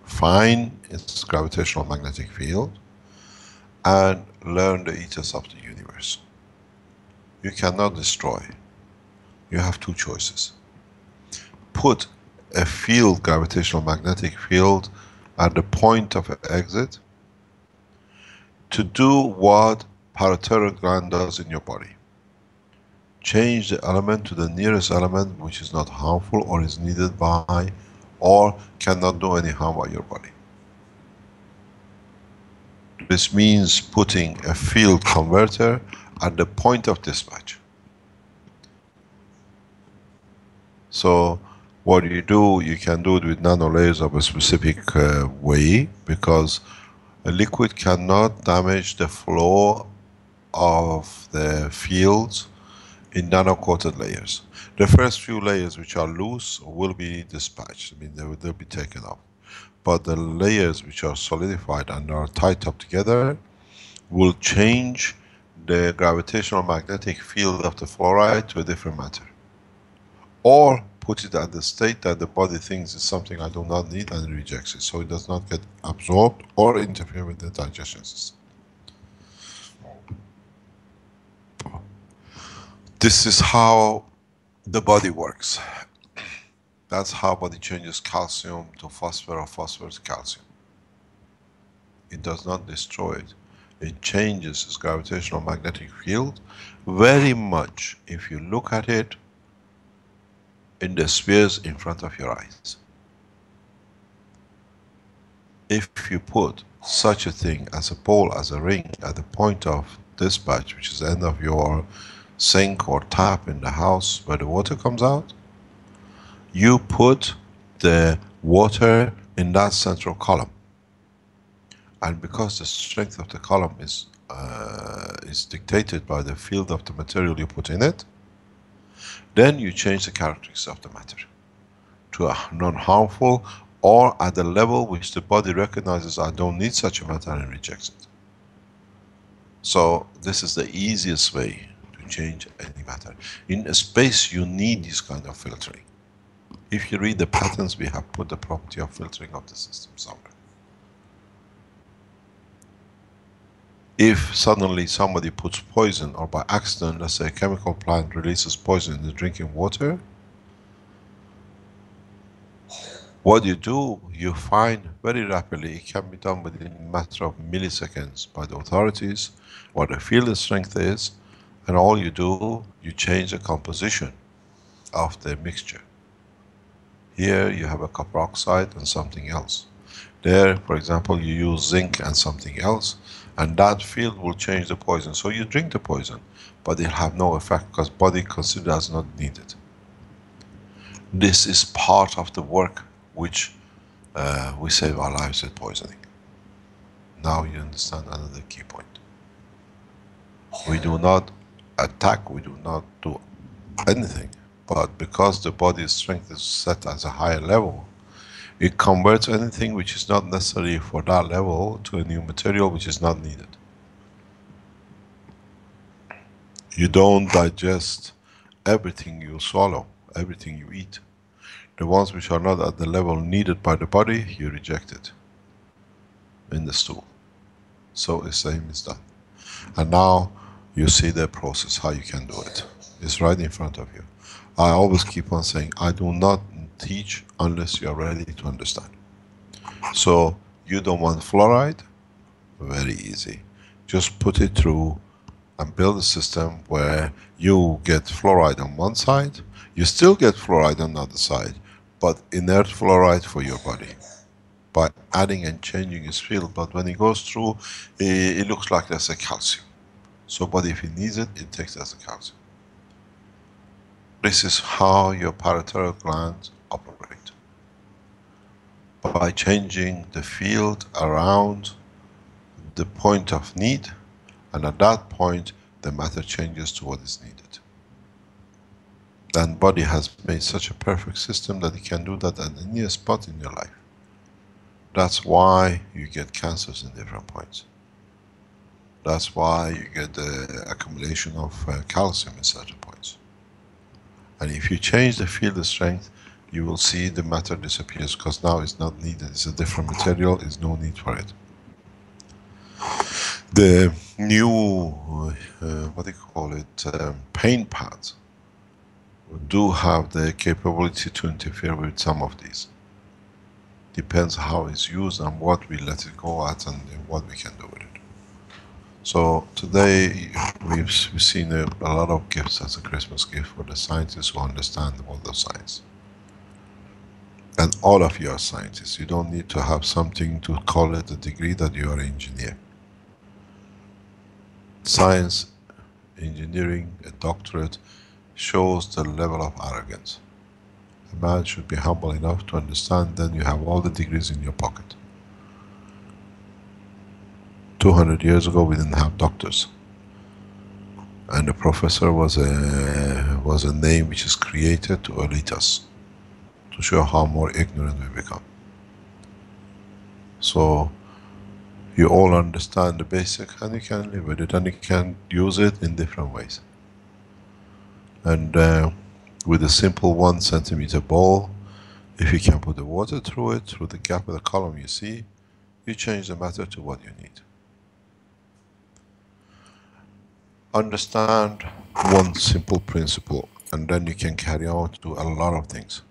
Find its gravitational magnetic field and learn the ethos of the universe. You cannot destroy. You have two choices. Put a field, gravitational magnetic field, at the point of exit to do what parotid gland does in your body. Change the element to the nearest element which is not harmful or is needed by or cannot do any harm by your body. This means putting a field converter at the point of dispatch. So what you do, you can do it with nano layers of a specific way, because a liquid cannot damage the flow of the fields in nano-coated layers. The first few layers which are loose will be dispatched, I mean they'll be taken off. But the layers which are solidified and are tied up together will change the gravitational magnetic field of the fluoride to a different matter. Or put it at the state that the body thinks is something I do not need and rejects it, so it does not get absorbed or interfere with the digestion system. This is how the body works. That's how body changes calcium to phosphor or phosphor to calcium. It does not destroy it. It changes its gravitational magnetic field very much if you look at it in the spheres in front of your eyes. If you put such a thing as a ball, as a ring, at the point of dispatch, which is the end of your sink or tap in the house where the water comes out, you put the water in that central column. And because the strength of the column is dictated by the field of the material you put in it, then you change the characteristics of the matter to a non-harmful, or at the level which the body recognizes I don't need such a matter and rejects it. So this is the easiest way to change any matter. In space you need this kind of filtering. If you read the patterns, we have put the property of filtering of the system somewhere. If suddenly somebody puts poison, or by accident, let's say a chemical plant releases poison in the drinking water, what you do, you find very rapidly, it can be done within a matter of milliseconds by the authorities, what the field strength is, and all you do, you change the composition of the mixture. Here you have a copper oxide and something else. There, for example, you use zinc and something else, and that field will change the poison. So you drink the poison, but it'll have no effect because body considers as not needed. This is part of the work which we save our lives with poisoning. Now you understand another key point. We do not attack, we do not do anything, but because the body's strength is set as a higher level, it converts anything which is not necessary for that level to a new material which is not needed. You don't digest everything you swallow, everything you eat. The ones which are not at the level needed by the body, you reject it in the stool. So the same is done. And now you see the process, how you can do it. It's right in front of you. I always keep on saying, I do not teach unless you are ready to understand. So you don't want fluoride? Very easy. Just put it through and build a system where you get fluoride on one side, you still get fluoride on the other side, but inert fluoride for your body by adding and changing its field. But when it goes through, it looks like there's a calcium. So body, if it needs it, it takes it as a calcium. This is how your parotid glands operate. By changing the field around the point of need, and at that point the matter changes to what is needed. Then body has made such a perfect system that it can do that at any spot in your life. That's why you get cancers in different points. That's why you get the accumulation of calcium in certain points. And if you change the field strength, you will see the matter disappears, because now it's not needed. It's a different material, there's no need for it. The new, what do you call it, paint pads do have the capability to interfere with some of these. Depends how it's used and what we let it go at and what we can do with it. So today we've seen a lot of gifts as a Christmas gift for the scientists who understand the world of science. And all of you are scientists. You don't need to have something to call it a degree that you are an engineer. Science, engineering, a doctorate shows the level of arrogance. A man should be humble enough to understand then you have all the degrees in your pocket. 200 years ago we didn't have doctors. And the professor was a name which is created to elite us, to show how more ignorant we become. So you all understand the basic and you can live with it and you can use it in different ways. And with a simple 1 centimeter bowl, if you can put the water through it, through the gap of the column you see, you change the matter to what you need. Understand one simple principle and then you can carry on to do a lot of things.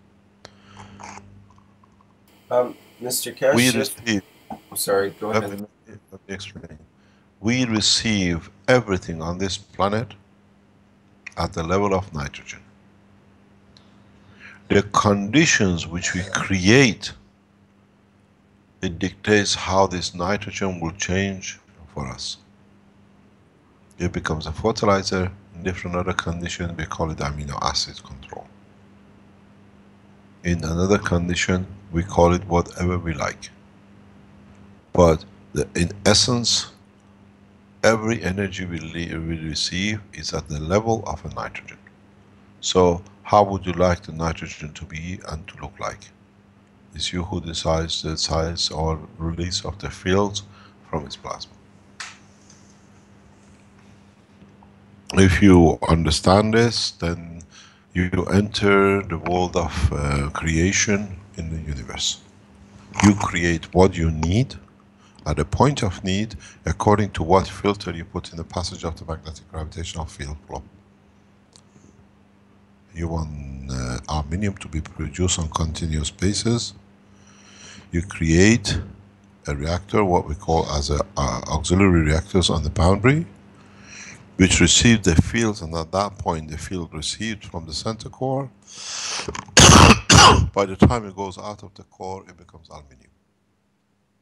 Mr. Keshe, We receive, sorry, go ahead. let me explain. We receive everything on this planet at the level of nitrogen. The conditions which we create, it dictates how this nitrogen will change for us. It becomes a fertilizer. In different other conditions, we call it amino acid control. In another condition, we call it whatever we like. But in essence, every energy we receive is at the level of a nitrogen. So how would you like the nitrogen to be and to look like? It's you who decides the size or release of the fields from its plasma. If you understand this, then you enter the world of creation in the universe. You create what you need at a point of need according to what filter you put in the passage of the magnetic gravitational field flow. You want aluminium to be produced on continuous basis. You create a reactor, what we call as auxiliary reactors on the boundary, which receive the fields, and at that point the field received from the center core. By the time it goes out of the core, it becomes aluminium.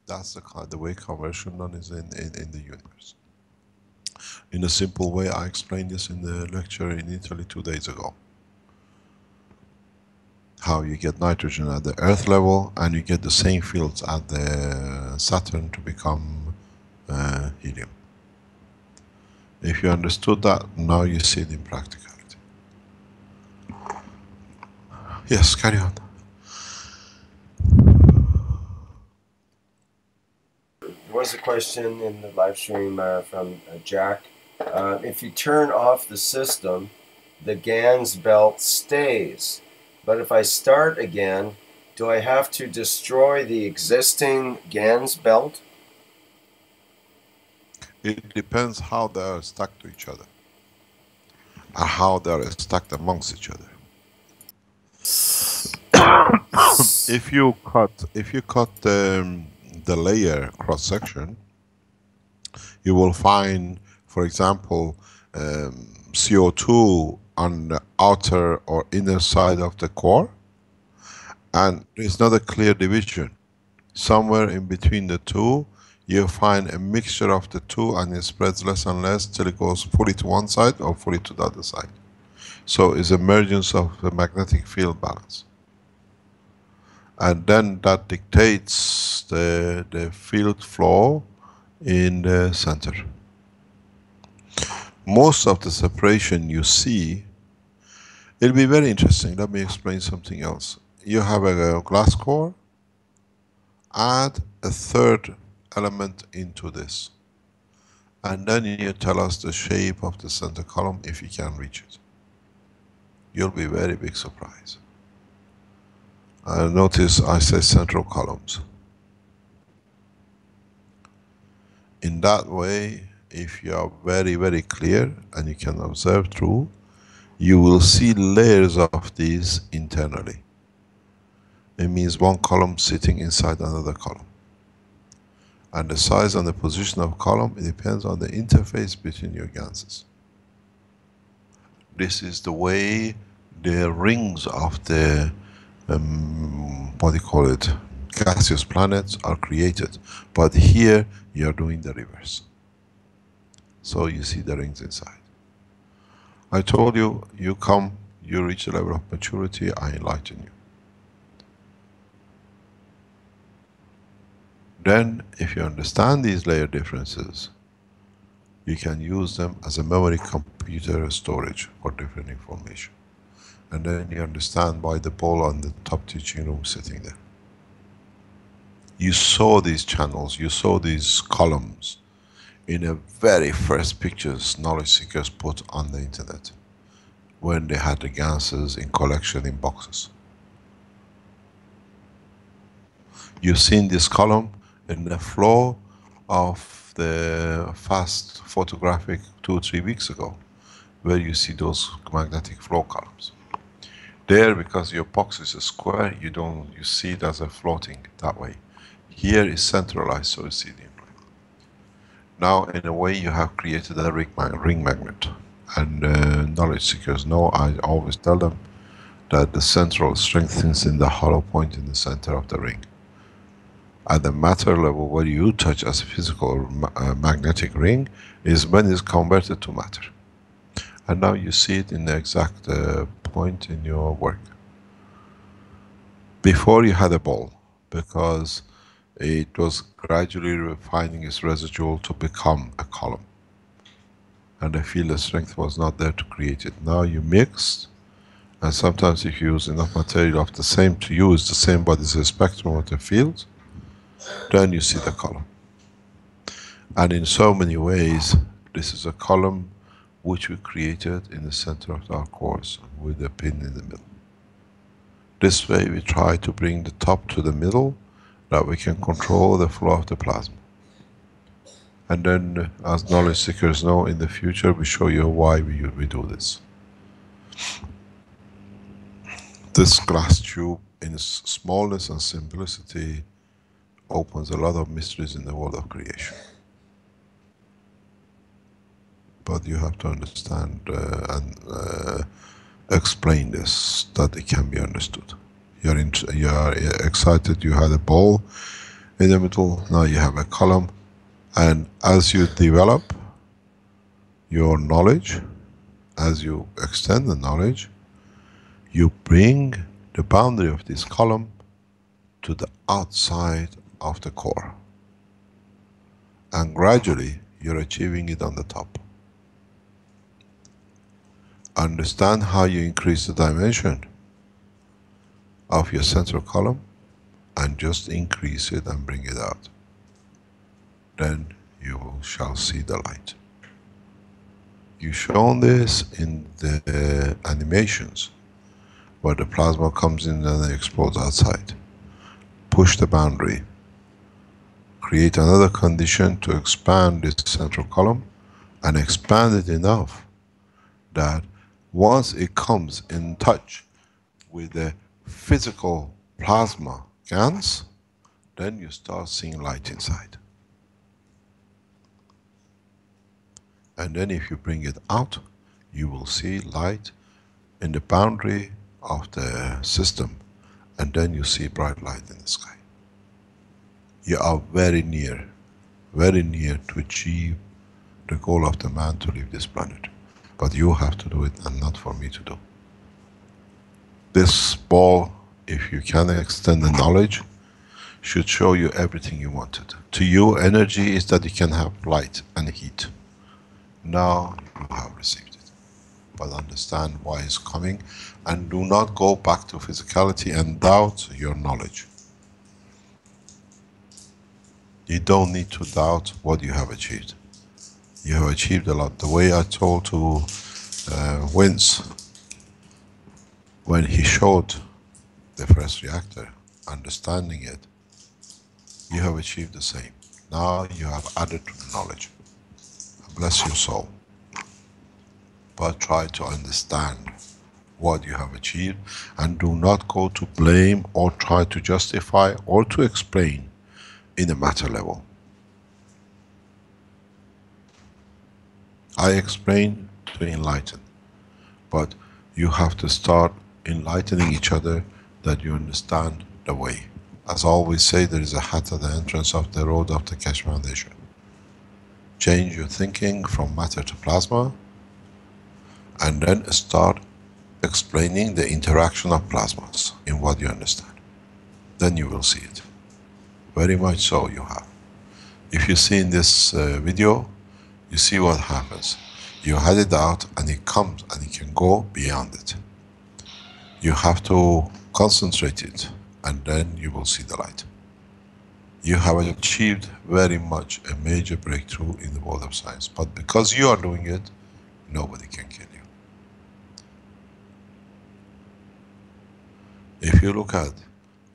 That's the way conversion done is in the universe. In a simple way, I explained this in the lecture in Italy 2 days ago. How you get nitrogen at the Earth level, and you get the same fields at the Saturn to become helium. If you understood that, now you see it in practicality. Yes, carry on. There was a question in the live stream from Jack. If you turn off the system, the Gans belt stays. But if I start again, do I have to destroy the existing Gans belt? It depends how they are stuck to each other, and how they are stuck amongst each other. If you cut the layer cross section, you will find, for example, CO2 on the outer or inner side of the core, and it's not a clear division. Somewhere in between the two, you find a mixture of the two, and it spreads less and less till it goes fully to one side or fully to the other side. So it's emergence of the magnetic field balance. And then that dictates the field flow in the center. Most of the separation you see, it'll be very interesting. Let me explain something else. You have a glass core, add a third element into this, and then you tell us the shape of the center column if you can reach it. You'll be very big surprised. Notice I say central columns. In that way, if you are very, very clear and you can observe through, you will see layers of these internally. It means one column sitting inside another column. And the size and the position of column, it depends on the interface between your ganses. This is the way the rings of the, what do you call it, gaseous planets are created. But here, you are doing the reverse. So you see the rings inside. I told you, you come, you reach the level of maturity, I enlighten you. Then, if you understand these layer differences, you can use them as a memory computer storage for different information. And then you understand why the ball on the top teaching room is sitting there. You saw these channels, you saw these columns in the very first pictures knowledge seekers put on the internet, when they had the ganses in collection in boxes. You've seen this column in the flow of the fast photographic 2 or 3 weeks ago, where you see those magnetic flow columns. There, because your box is a square, you see it as a floating that way. Here is centralized, so you see the impact. Now, in a way, you have created a ring magnet. And knowledge seekers know, I always tell them, that the central strengthens in the hollow point in the center of the ring. At the matter level, what you touch as a physical magnetic ring is when it's converted to matter. And now you see it in the exact point in your work. Before you had a ball, because it was gradually refining its residual to become a column. And the field strength was not there to create it. Now you mixed, and sometimes if you use enough material of the same to use the same but it's a spectrum of the field, then you see the column. And in so many ways, this is a column which we created in the center of our course with a pin in the middle. This way we try to bring the top to the middle, that we can control the flow of the plasma. And then, as knowledge seekers know, in the future we show you why we do this. This glass tube, in its smallness and simplicity, opens a lot of mysteries in the world of creation. But you have to understand and explain this, that it can be understood. You are excited, you had a ball in the middle, now you have a column. And as you develop your knowledge, as you extend the knowledge, you bring the boundary of this column to the outside of the core. And gradually, you're achieving it on the top. Understand how you increase the dimension of your central column, and just increase it and bring it out. Then you shall see the light. You've shown this in the animations, where the plasma comes in and it explodes outside. Push the boundary. Create another condition to expand this central column, and expand it enough that once it comes in touch with the physical plasma Gans, then you start seeing light inside. And then if you bring it out, you will see light in the boundary of the system, and then you see bright light in the sky. You are very near to achieve the goal of the man to leave this planet. But you have to do it, and not for me to do. This ball, if you can extend the knowledge, should show you everything you wanted. To you, energy is that you can have light and heat. Now you have received it. But understand why it's coming, and do not go back to physicality and doubt your knowledge. You don't need to doubt what you have achieved. You have achieved a lot. The way I told to Vince, when he showed the first reactor, understanding it, you have achieved the same. Now you have added to the knowledge. Bless your soul. But try to understand what you have achieved, and do not go to blame or try to justify or to explain in a matter level. I explain to enlighten, but you have to start enlightening each other, that you understand the way. As I always say, there is a hat at the entrance of the road of the Keshe Foundation. Change your thinking from matter to plasma, and then start explaining the interaction of plasmas in what you understand. Then you will see it. Very much so you have. If you see in this video, you see what happens. You had it out, and it comes, and it can go beyond it. You have to concentrate it, and then you will see the light. You have achieved very much a major breakthrough in the world of science, but because you are doing it, nobody can kill you. If you look at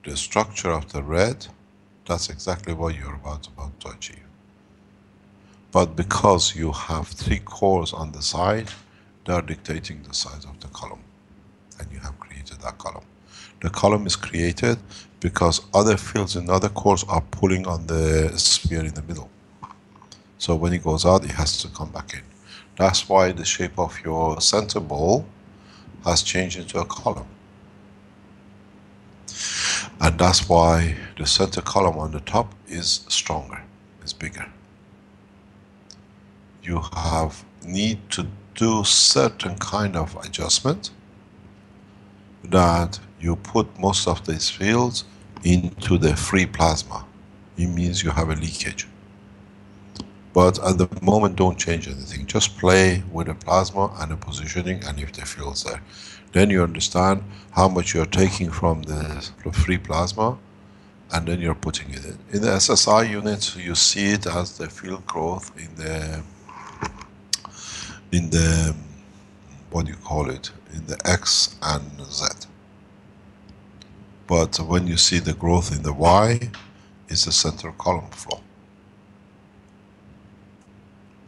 the structure of the red, that's exactly what you're about to achieve. But because you have 3 cores on the side, they are dictating the size of the column, and you have created that column. The column is created because other fields in other cores are pulling on the sphere in the middle. So when it goes out, it has to come back in. That's why the shape of your center ball has changed into a column. And that's why the center column on the top is stronger, is bigger. You have need to do certain kind of adjustment that you put most of these fields into the free plasma. It means you have a leakage. But at the moment, don't change anything. Just play with the plasma and the positioning and if the field's there. Then you understand how much you're taking from the free plasma and then you're putting it in. In the SSI unit, you see it as the field growth in the what do you call it, in the X and Z. But when you see the growth in the Y, it's the center column flow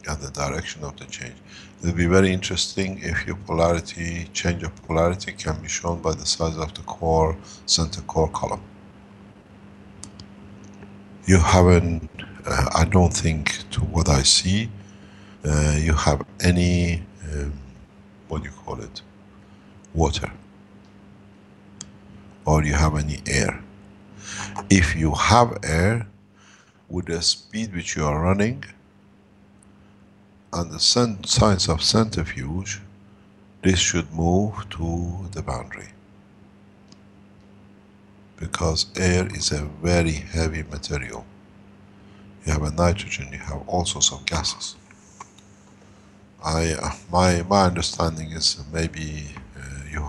and the direction of the change. It'll be very interesting if your polarity, change of polarity can be shown by the size of the core, center core column. You haven't, I don't think, to what I see, you have any, what do you call it, water, or you have any air. If you have air, with the speed which you are running, and the science of centrifuge, this should move to the boundary. Because air is a very heavy material. You have a nitrogen, you have all sorts of gases. My understanding is maybe you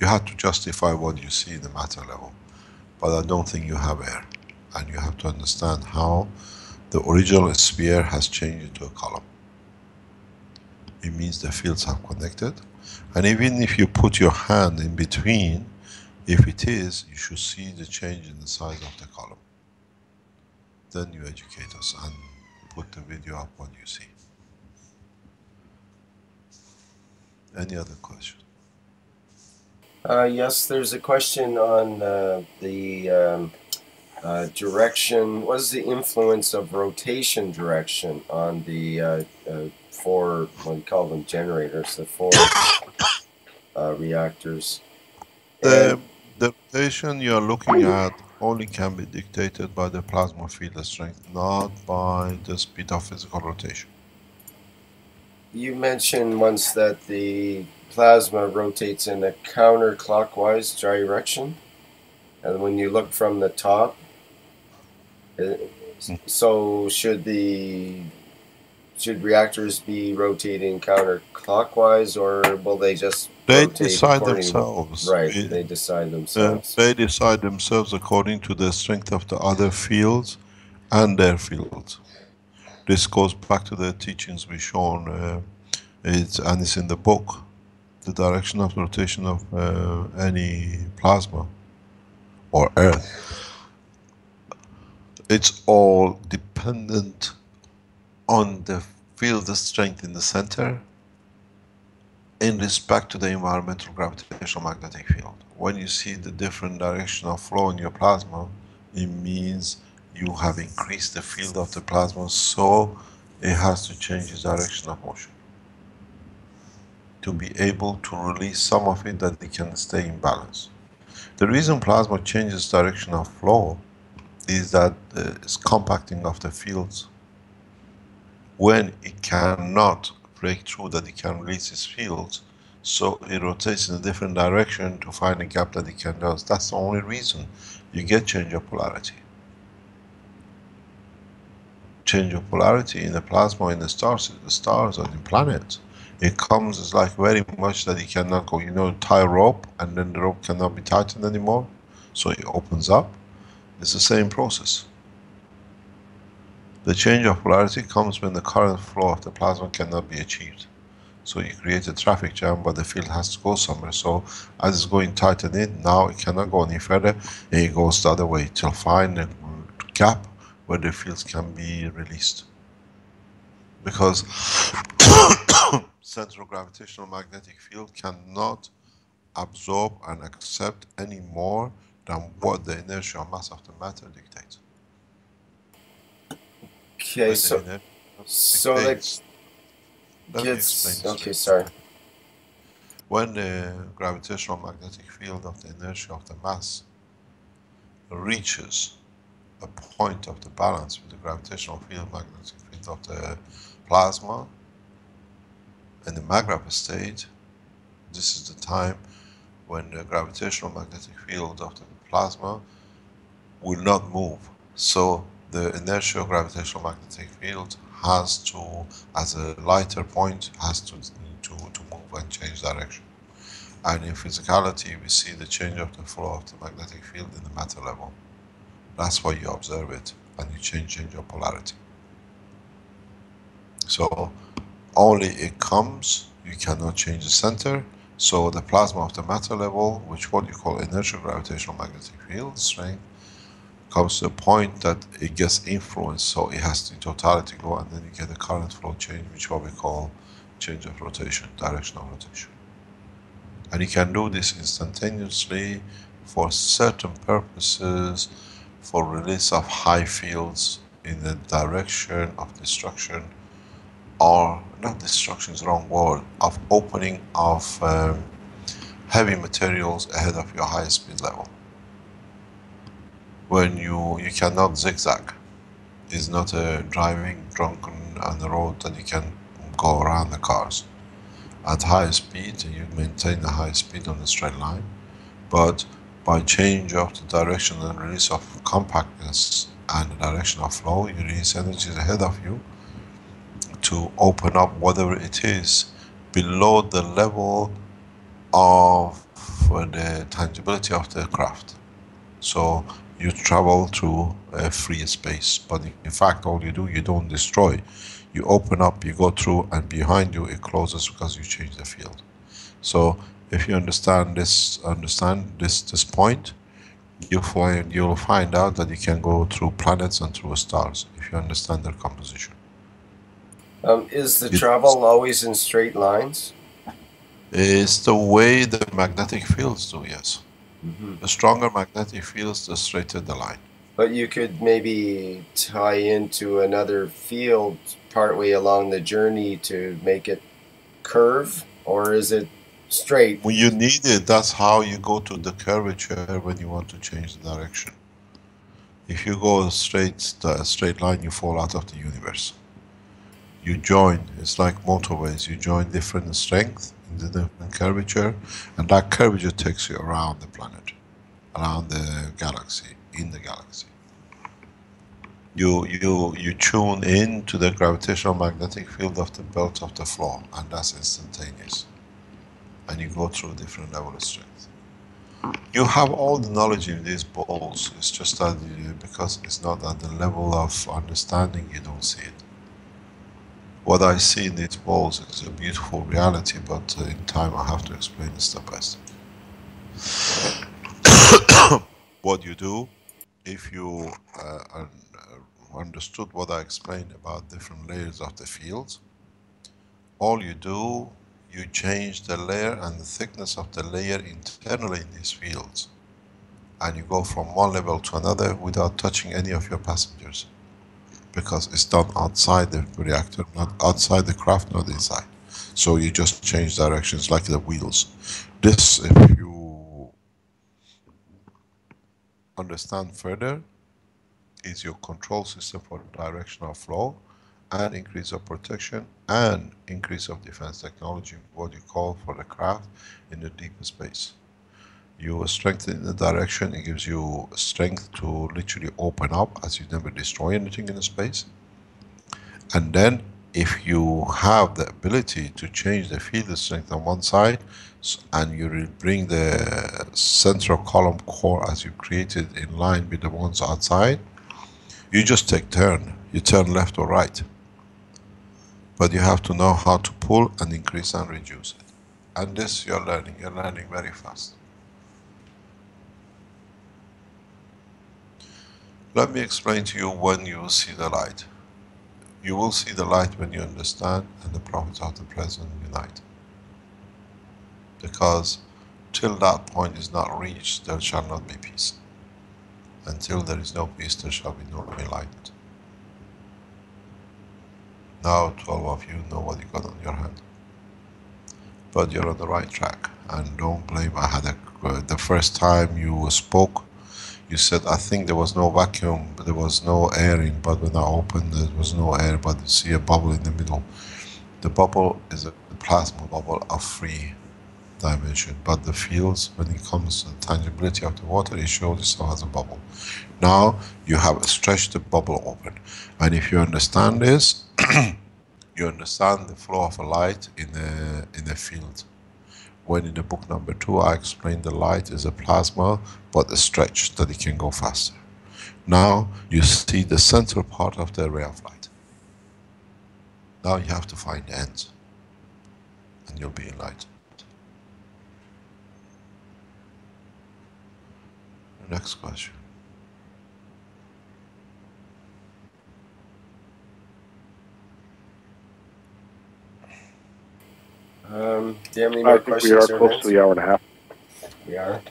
have to justify what you see in the matter level, but I don't think you have air, and you have to understand how the original sphere has changed into a column. It means the fields have connected, and even if you put your hand in between, if it is, you should see the change in the size of the column. Then you educate us and put the video up what you see. Any other question? Yes, there's a question on the direction. What is the influence of rotation direction on the four, what do you call them, generators, the four reactors? The rotation you are looking at only can be dictated by the plasma field strength, not by the speed of physical rotation. You mentioned once that the plasma rotates in a counterclockwise direction, and when you look from the top, so should reactors be rotating counterclockwise, or will they just decide themselves? Right, they decide themselves. They decide themselves according to the strength of the other fields and their fields. This goes back to the teachings we've shown, and it's in the book. The direction of rotation of any plasma or Earth. It's all dependent on the field strength in the center in respect to the environmental gravitational magnetic field. When you see the different direction of flow in your plasma, it means you have increased the field of the plasma, so it has to change its direction of motion to be able to release some of it that it can stay in balance. The reason plasma changes direction of flow is that it's compacting of the fields. When it cannot break through that it can release its fields, so it rotates in a different direction to find a gap that it can do. That's the only reason you get change of polarity. Change of polarity in the plasma, in the stars or in planets. It comes as like very much that it cannot go, you know, tie a rope and then the rope cannot be tightened anymore, so it opens up. It's the same process. The change of polarity comes when the current flow of the plasma cannot be achieved. So you create a traffic jam, but the field has to go somewhere. So as it's going tightened in, now it cannot go any further, and it goes the other way till find a gap where the fields can be released. Because central gravitational magnetic field cannot absorb and accept any more than what the inertial mass of the matter dictates. Okay, so that gets, okay, sorry. When the gravitational magnetic field of the inertia of the mass reaches a point of the balance with the gravitational field, magnetic field of the plasma in the magravity state, this is the time when the gravitational magnetic field of the plasma will not move. So the inertial gravitational magnetic field has to, as a lighter point, has to move and change direction. And in physicality, we see the change of the flow of the magnetic field in the matter level. That's why you observe it, and you change your polarity. So only it comes, you cannot change the center. So the plasma of the matter level, which what you call inertial gravitational magnetic field strength, comes to a point that it gets influenced, so it has to in totality go, and then you get a current flow change, which what we call change of rotation, directional rotation. And you can do this instantaneously for certain purposes, for release of high fields in the direction of destruction, or not destruction is the wrong word, of opening of heavy materials ahead of your high speed level. When you cannot zigzag, it's not a driving drunken on the road that you can go around the cars. At high speed, you maintain the high speed on the straight line, but by change of the direction and release of compactness and the direction of flow, you release energies ahead of you to open up whatever it is below the level of the tangibility of the craft. So you travel through a free space, but in fact all you do, you don't destroy. You open up, you go through, and behind you it closes because you change the field. So if you understand this point, you'll find out that you can go through planets and through stars if you understand their composition. Is the travel always in straight lines? It's the way the magnetic fields do, yes. Mm-hmm. The stronger magnetic fields, the straighter the line. But you could maybe tie into another field partway along the journey to make it curve, or is it straight? When you need it, that's how you go to the curvature when you want to change the direction. If you go straight line, you fall out of the universe. You join, it's like motorways, you join different strength in the different curvature, and that curvature takes you around the planet, around the galaxy, in the galaxy. You tune in to the gravitational magnetic field of the belt of the floor, and that's instantaneous. And you go through different level of strength. You have all the knowledge in these balls, it's just that because it's not at the level of understanding, you don't see it. What I see in these balls is a beautiful reality, but in time I have to explain it step by step. What you do, if you understood what I explained about different layers of the fields, all you do, you change the layer and the thickness of the layer internally in these fields. And you go from one level to another without touching any of your passengers. Because it's done outside the reactor, not outside the craft, not inside. So you just change directions like the wheels. This, if you understand further, is your control system for directional flow and increase of protection and increase of defense technology, what you call for the craft in the deep space. You strengthen the direction, it gives you strength to literally open up as you never destroy anything in space. And then if you have the ability to change the field strength on one side, and you bring the central column core as you created in line with the ones outside, you just take turn. You turn left or right. But you have to know how to pull and increase and reduce it. And this you're learning very fast. Let me explain to you when you will see the light. You will see the light when you understand and the prophets of the present unite. Because till that point is not reached, there shall not be peace. Until there is no peace, there shall be no enlightenment. Now 12 of you know what you got on your hand. But you're on the right track. And don't blame, the first time you spoke, you You said, I think there was no vacuum, there was no air in, but when I opened there was no air, but you see a bubble in the middle. The bubble is a plasma bubble of free dimension, but the fields, when it comes to the tangibility of the water, it shows itself as a bubble. Now you have stretched the bubble open, and if you understand this, you understand the flow of a light in a field. When in the book number 2 I explained the light is a plasma, but a stretch that it can go faster. Now you see the central part of the ray of light. Now you have to find the ends, and you'll be enlightened. The next question. Do you have any I more think questions? we are there, close Vince? to the hour and a half. We are.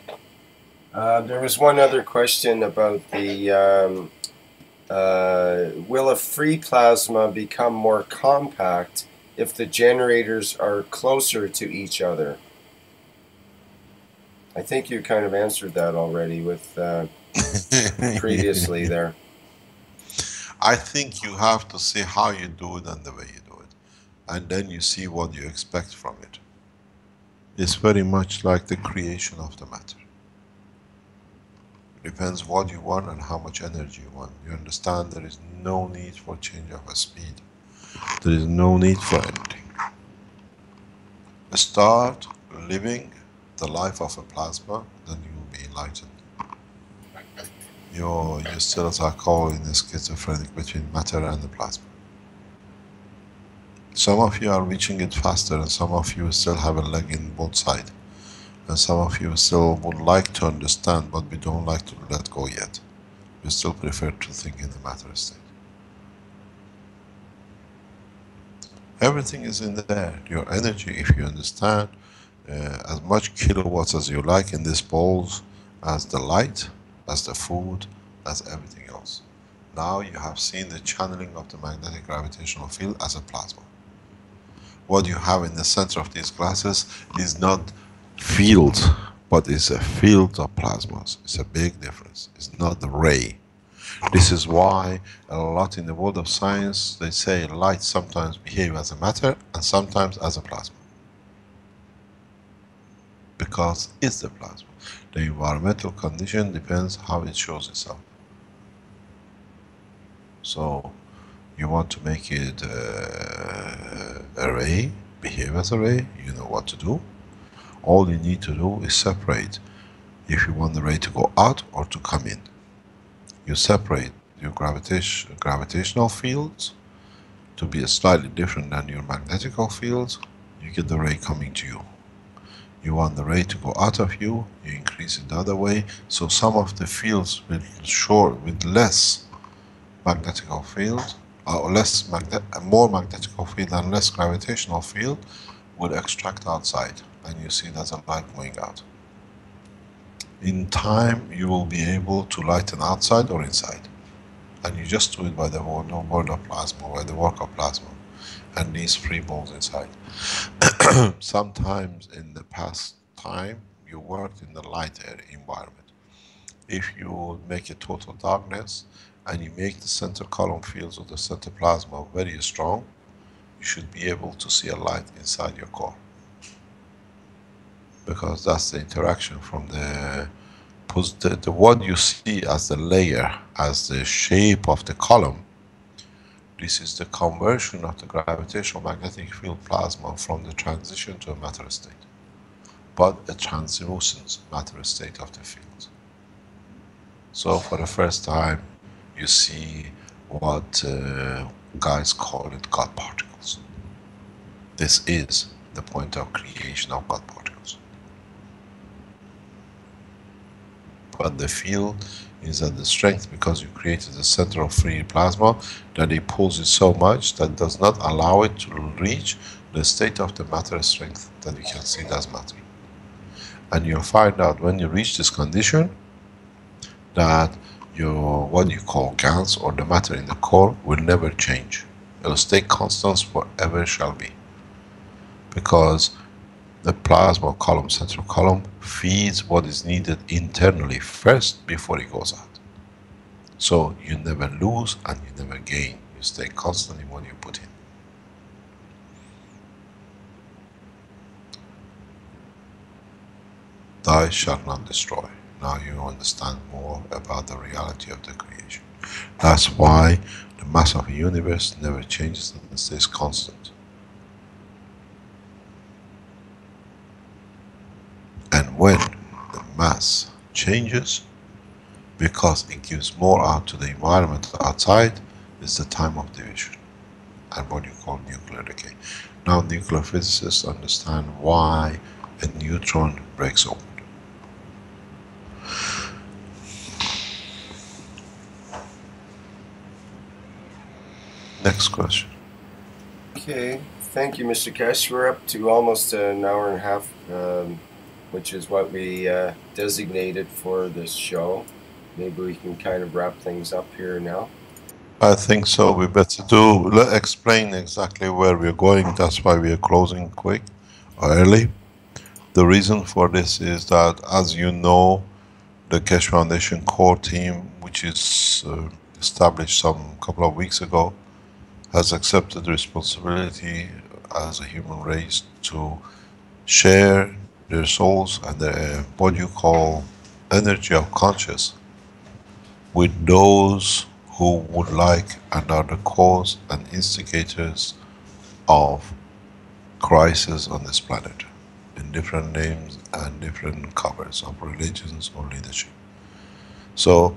There was one other question about the will a free plasma become more compact if the generators are closer to each other? I think you kind of answered that already with previously there. I think you have to see how you do it and the way you do it, and then you see what you expect from it. It's very much like the creation of the matter. Depends what you want and how much energy you want. You understand there is no need for change of a speed. There is no need for anything. Start living the life of a plasma, then you will be enlightened. You're still, as I call it, in a schizophrenic between matter and the plasma. Some of you are reaching it faster, and some of you still have a leg in both sides. And some of you still would like to understand, but we don't like to let go yet. We still prefer to think in the matter state. Everything is in there. Your energy, if you understand, as much kilowatts as you like in these bowls, as the light, as the food, as everything else. Now you have seen the channeling of the magnetic gravitational field as a plasma. What you have in the center of these glasses is not field, but it's a field of plasmas. It's a big difference. It's not the ray. This is why a lot in the world of science, they say light sometimes behaves as a matter and sometimes as a plasma. Because it's the plasma. The environmental condition depends how it shows itself. So, you want to make it a ray, behave as a ray, you know what to do. All you need to do is separate if you want the ray to go out or to come in. You separate your gravitational fields to be slightly different than your magnetical fields, you get the ray coming to you. You want the ray to go out of you, you increase it the other way, so some of the fields with less magnetical field, or more magnetical field and less gravitational field, will extract outside, and you see there's a light going out. In time, you will be able to lighten outside or inside. And you just do it by the word of plasma, by the work of plasma, and these free balls inside. Sometimes in the past time, you worked in the light air environment. If you make a total darkness, and you make the center column fields of the center plasma very strong, you should be able to see a light inside your core. Because that's the interaction from the what you see as the layer, as the shape of the column, this is the conversion of the gravitational magnetic field plasma from the transition to a matter state, but a translucent matter state of the field. So for the first time, you see what guys call it God particles. This is the point of creation of God particles. But the field is at the strength because you created a center of free plasma that it pulls it so much that does not allow it to reach the state of the matter strength that you can see it as matter. And you'll find out when you reach this condition that your what you call Gans or the matter in the core will never change. It will stay constant forever shall be. Because The plasma column, central column, feeds what is needed internally first before it goes out. So you never lose and you never gain. You stay constant in what you put in. Thy shall not destroy. Now you understand more about the reality of the creation. That's why the mass of the universe never changes and stays constant. And when the mass changes, because it gives more out to the environment outside, it's the time of division and what you call nuclear decay. Now nuclear physicists understand why a neutron breaks open. Next question. Okay, thank you, Mr. Keshe. We're up to almost an hour and a half, which is what we designated for this show. Maybe we can kind of wrap things up here now. I think so. We better explain exactly where we're going. That's why we are closing quick or early. The reason for this is that, as you know, the Keshe Foundation core team, which is established some couple of weeks ago, has accepted the responsibility as a human race to share their souls and their, what you call, energy of conscious with those who would like and are the cause and instigators of crisis on this planet, in different names and different covers of religions or leadership. So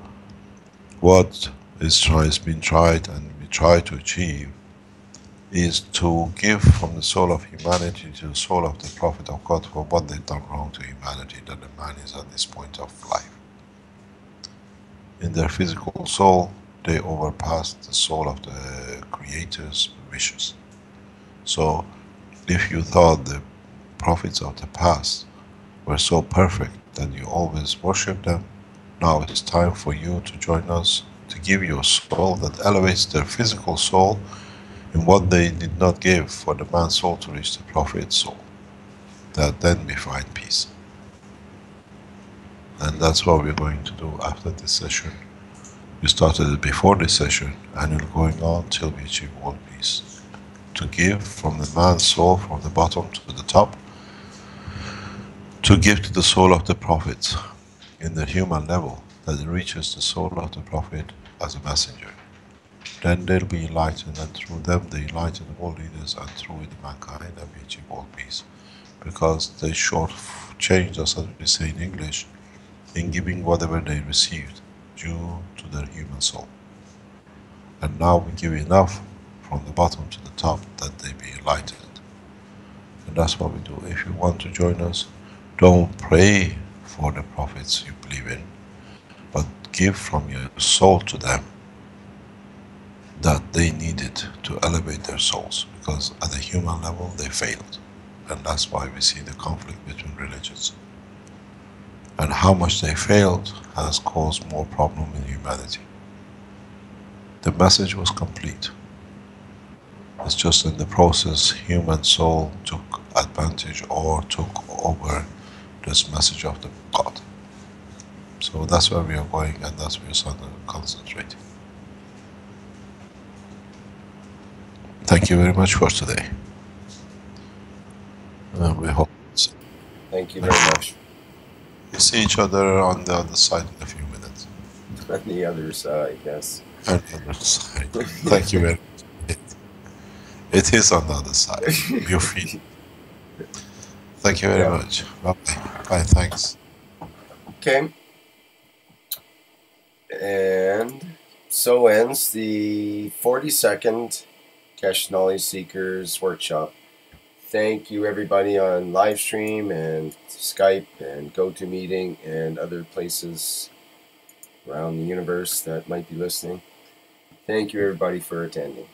what is being tried and we try to achieve is to give from the soul of humanity to the soul of the Prophet of God for what they've done wrong to humanity, that the man is at this point of life. In their physical soul, they overpassed the soul of the Creator's wishes. So if you thought the prophets of the past were so perfect that you always worship them, now it's time for you to join us to give you a soul that elevates their physical soul in what they did not give for the man's soul to reach the prophet's soul, that then we find peace. And that's what we're going to do after this session. We started it before this session and we're going on till we achieve world peace. To give from the man's soul, from the bottom to the top, to give to the soul of the prophet in the human level, that it reaches the soul of the prophet as a messenger. Then they'll be enlightened, and through them they enlighten all leaders, and through it mankind, and we achieve world peace. Because they short-changed us, as we say in English, in giving whatever they received due to their human soul. And now we give enough from the bottom to the top that they be enlightened. And that's what we do. If you want to join us, don't pray for the prophets you believe in, but give from your soul to them that they needed to elevate their souls, because at the human level they failed. And that's why we see the conflict between religions. And how much they failed has caused more problem in humanity. The message was complete. It's just in the process human soul took advantage or took over this message of the God. So that's where we are going, and that's where we're concentrating. Thank you very much for today. We hope. Thank you very much. We see each other on the other side in a few minutes. On the other side, yes. On the other side. Thank you very much. It is on the other side. You feel. Thank you very much. Bye-bye. Bye, thanks. Okay. And so ends the 42nd Keshe Knowledge Seekers Workshop. Thank you everybody on live stream and Skype and GoToMeeting and other places around the universe that might be listening. Thank you everybody for attending.